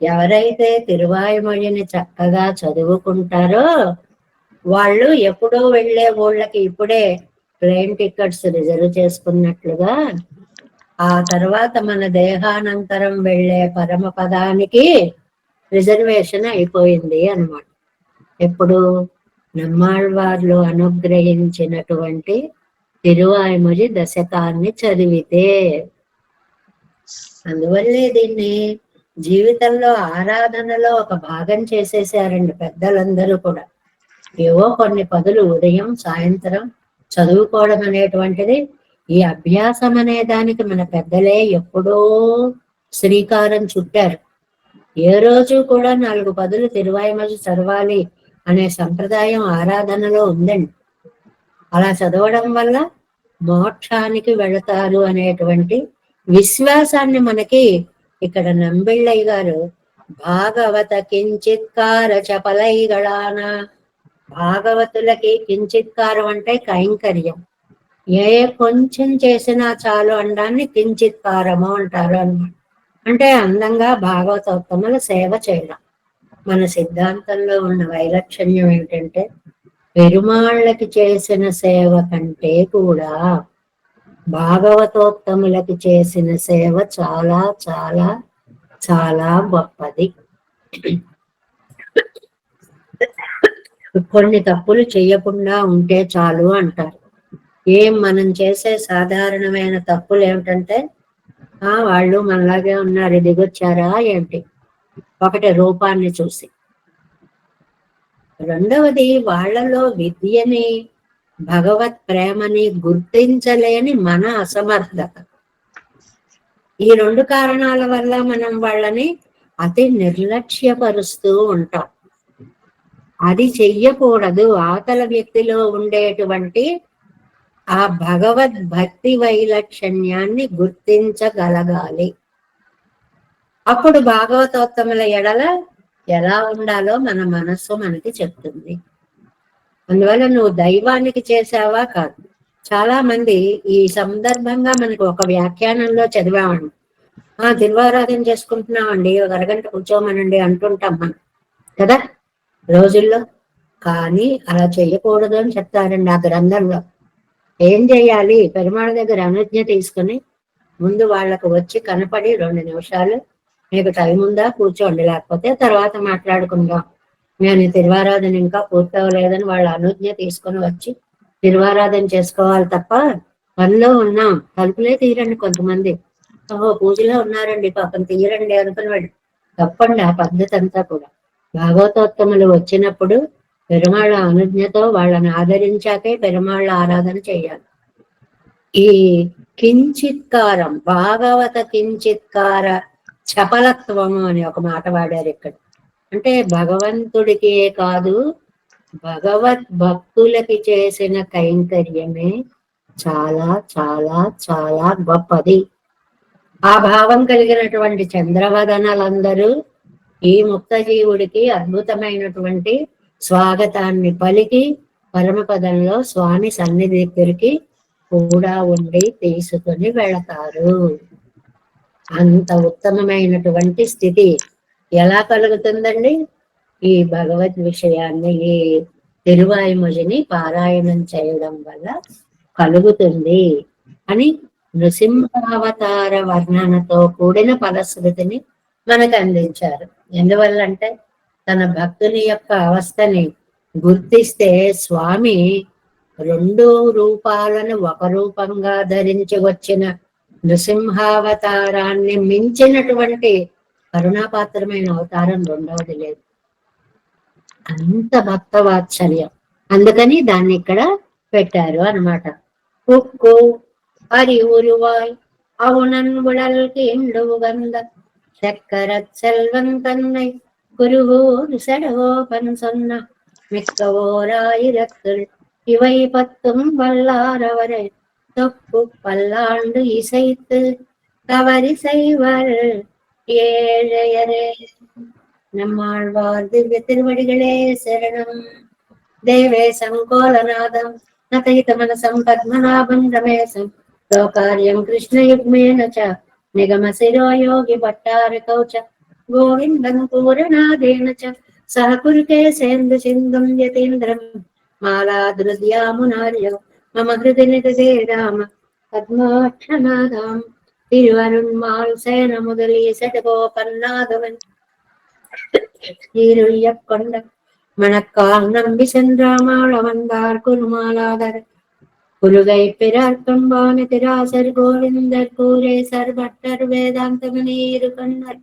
ఎవరైతే తిరువాయుమొழிని చక్కగా చదువుకుంటారో వాళ్ళు ఎప్పుడో వెళ్లే ఊళ్ళకి ఇప్పుడే ప్లేన్ టికెట్స్ రిజర్వ్ చేసుకున్నట్లుగా ఆ తర్వాత మన దేహానంతరం వెళ్లే పరమపదానికి రిజర్వేషన్ అయిపోయింది అన్నమాట. ఎప్పుడు? నమ్మాళ్వార్లు అనుగ్రహించినటువంటి తిరువాయుమొഴി దశకాన్ని చదివితే. అందువల్లే దీన్ని జీవితంలో ఆరాధనలో ఒక భాగం చేసేసారండి పెద్దలందరూ కూడా. ఏవో కొన్ని పదులు ఉదయం సాయంత్రం చదువుకోవడం అనేటువంటిది, ఈ అభ్యాసం అనే దానికి మన పెద్దలే ఎప్పుడో శ్రీకారం చుట్టారు. ఏ రోజు కూడా 4 పదులు తిరువాయుమొഴి చదవాలి అనే సంప్రదాయం ఆరాధనలో ఉందండి. అలా చదవడం వల్ల మోక్షానికి వెళతారు అనేటువంటి విశ్వాసాన్ని మనకి ఇక్కడ నంబిళ్ళయ్య గారు భాగవత కించిత్కార చపలైగళాన, భాగవతులకి కించిత్కారం అంటే కైంకర్యం, ఏ కొంచెం చేసినా చాలు అనడాన్ని కించిత్కారము అంటారు అన్నమాట. అంటే అందంగా భాగవతోత్తముల సేవ చేయడం. మన సిద్ధాంతంలో ఉన్న వైలక్షణ్యం ఏంటంటే పెరుమాళ్ళకి చేసిన సేవ కంటే కూడా భాగవతోత్తములకి చేసిన సేవ చాలా చాలా చాలా గొప్పది. కొన్ని తప్పులు చేయకుండా ఉంటే చాలు అంటారు. మనం చేసే సాధారణమైన తప్పులు ఏమిటంటే వాళ్ళు మనలాగే ఉన్నారు, దిగొచ్చారా ఏంటి? ఒకటి రూపాన్ని చూసి, రెండవది వాళ్ళలో విద్యని భగవత్ ప్రేమని గుర్తించలేని మన అసమర్థత. ఈ 2 కారణాల వల్ల మనం వాళ్ళని అతి నిర్లక్ష్యపరుస్తూ ఉంటాం. అది చెయ్యకూడదు. అవతల వ్యక్తిలో ఉండేటువంటి ఆ భగవద్ భక్తి వైలక్షణ్యాన్ని గుర్తించగలగాలి. అప్పుడు భాగవతోత్తముల ఎడల ఎలా ఉండాలో మన మనస్సు మనకి చెప్తుంది. అందువల్ల నువ్వు దైవానికి చేసావా కాదు. చాలా మంది ఈ సందర్భంగా మనకు ఒక వ్యాఖ్యానంలో చదివామండి, తిరువారాధన చేసుకుంటున్నామండి, ఒక అరగంట కూర్చోమనండి అంటుంటాం మనం కదా రోజుల్లో. కానీ అలా చెయ్యకూడదు అని చెప్తారండి ఆ గ్రంథంలో. ఏం చెయ్యాలి? పెరుమాళ దగ్గర అనుజ్ఞ తీసుకుని ముందు వాళ్ళకు వచ్చి కనపడి 2 నిమిషాలు మీకు టైం ఉందా కూర్చోండి, లేకపోతే తర్వాత మాట్లాడుకుందాం, నేను తిరువారాధన ఇంకా పూర్తవలేదని వాళ్ళ అనుజ్ఞ తీసుకుని వచ్చి తిరువారాధన చేసుకోవాలి తప్ప పనిలో ఉన్నాం తలుపులే తీరండి. కొంతమంది పూజలో ఉన్నారండి పాపం తీయరండి అనుకుని వాడు. తప్పండి ఆ పద్ధతి అంతా కూడా. భాగవతోత్తములు వచ్చినప్పుడు పెరుమాళ్ళ అనుజ్ఞతో వాళ్ళని ఆదరించాకే పెరుమాళ్ళ ఆరాధన చేయాలి. ఈ కించిత్కారం, భాగవత కించిత్కార చపలత్వము అని ఒక మాట వాడారు ఇక్కడ. అంటే భగవంతుడికే కాదు భగవద్ భక్తులకి చేసిన కైంకర్యమే చాలా చాలా చాలా గొప్పది. ఆ భావం కలిగినటువంటి చంద్రవదనలందరూ ఈ ముక్తజీవుడికి అద్భుతమైనటువంటి స్వాగతాన్ని పలికి పరమపదంలో స్వామి సన్నిధి దగ్గరికి కూడా ఉండి తీసుకుని వెళతారు. అంత ఉత్తమమైనటువంటి స్థితి ఎలా కలుగుతుందండి? ఈ భగవద్ విషయాన్ని, ఈ తిరువాయిమొழிని పారాయణం చేయడం వల్ల కలుగుతుంది అని నృసింహావతార వర్ణనతో కూడిన ఫలశ్రుతిని మనకు అందించారు. ఎందువల్లంటే తన భక్తుని యొక్క అవస్థని గుర్తిస్తే స్వామి 2 రూపాలను ఒక రూపంగా ధరించి వచ్చిన నృసింహావతారాన్ని మించినటువంటి కరుణాపాత్రమైన అవతారం రెండవది లేదు. అంత భక్త వాత్సల్యం, అందుకని దాన్ని ఇక్కడ పెట్టారు అన్నమాట. ఉక్కు అరి ఉరువాయ్ అవునన్ ఉడల్కి ఇండు గంధ చక్కర செல்வன் தன்னை குருகூர் செடவோபன் சொன்ன மிக்கவோராயிரத்தில் இவை 10 வல்லாரவரை தொப்பு பல்லாண்டு இசைத்து கவரி செய்வர் ஏழையரே. நம்மாழ்வார் திவ்ய திருவடிகளே சரணம். தேவே சங்கோலநாதம் நதயித மனசம் பத்மநாபம் ரமேசம் லோகாரியம் கிருஷ்ணயுக்மேன ச நிகம சிரோ யோகி பட்டாரிகௌ ச गोविन्दं पूरणादेन च सह कुरुते सेन्दु सिन्धुं यतीन्द्रं मालाधृद्यामुनार्यौ मम हृदि निधे राम पद्माक्षनादाम् तिरुवरुण्माल् सेन मुदली सटगोपन्नादवन् ஈருய்யக்கொண்ட மணக்கால் நம்பி சென்றாமாள் அவன்பார் குருமாலாதர் குருகை பிறர்க்கும் வானி திராசர் கோவிந்தர் கூரே சர்வட்டர் வேதாந்தமனீரு கண்ணர்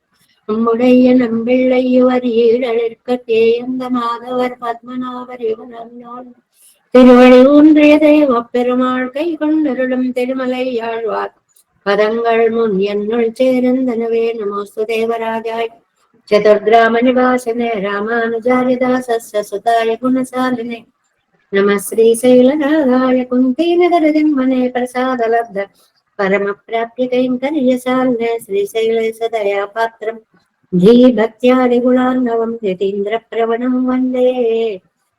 நம்முடைய நம்பிள்ளையுவர் ஈழலிற்க தேயந்த மாதவர் பத்மநாபர் இவரன்னோள் திருவடி ஊன்றிய தெய்வ பெருமாள் கை கொண்டருளும் திருமலை யாழ்வார் பதங்கள் முன் என்னுள் சேர்ந்தனவே. நமோஸ்து தேவராஜாய் चतुर्ग्राम निवासिने रामानुजार्यदासस्य सुताय गुणशालिने नमः श्रीशैलराधाय कुन्तीनिधरजन्मने प्रसादलब्ध परमप्राप्य कैङ्कर्यशालिने श्रीशैलेशदया पात्रम् धीभक्त्यादिगुणार्णवं यतीन्द्रप्रवणं वन्दे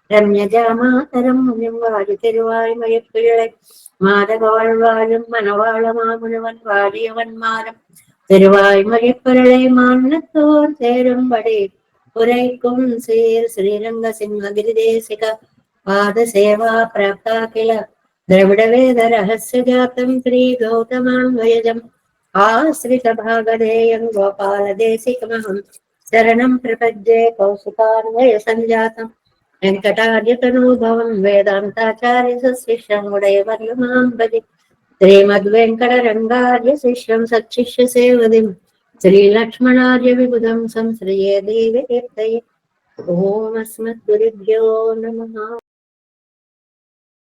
रम्यजामातरं मुनिं वायुतिरुवायुमयपिळै माधववाழ்வாழும் மணவாளமாமுனிவன் வாழியவன்மாரம் திருவாய்மொழிப்பொருளை மான்னத்தோர் சேரும்படி உரைக்கும் சீர் ஸ்ரீரங்க சிம்மகிரிதேசிக பாத சேவா பிராப்தா கில திரவிட வேத ரகசிய ஜாத்தம் ஸ்ரீ கௌதமான்வயஜம் ஆஸ்ரித பாகதேயம் கோபால தேசிகமஹம் சரணம் பிரபத்யே கௌசிகான்வய சஞ்சாதம் வெங்கடார்யதனூபவம் வேதாந்தாச்சாரிய சுசிஷ்யம் உடையவர்யமாம் பஜி श्रीमद्वेङ्कटरङ्गार्य शिष्यं सच्छिष्य सेवदिं श्रीलक्ष्मणार्य विबुधं संश्रये देवी कीर्तये। ओम अस्मद्गुरुभ्यो नमः।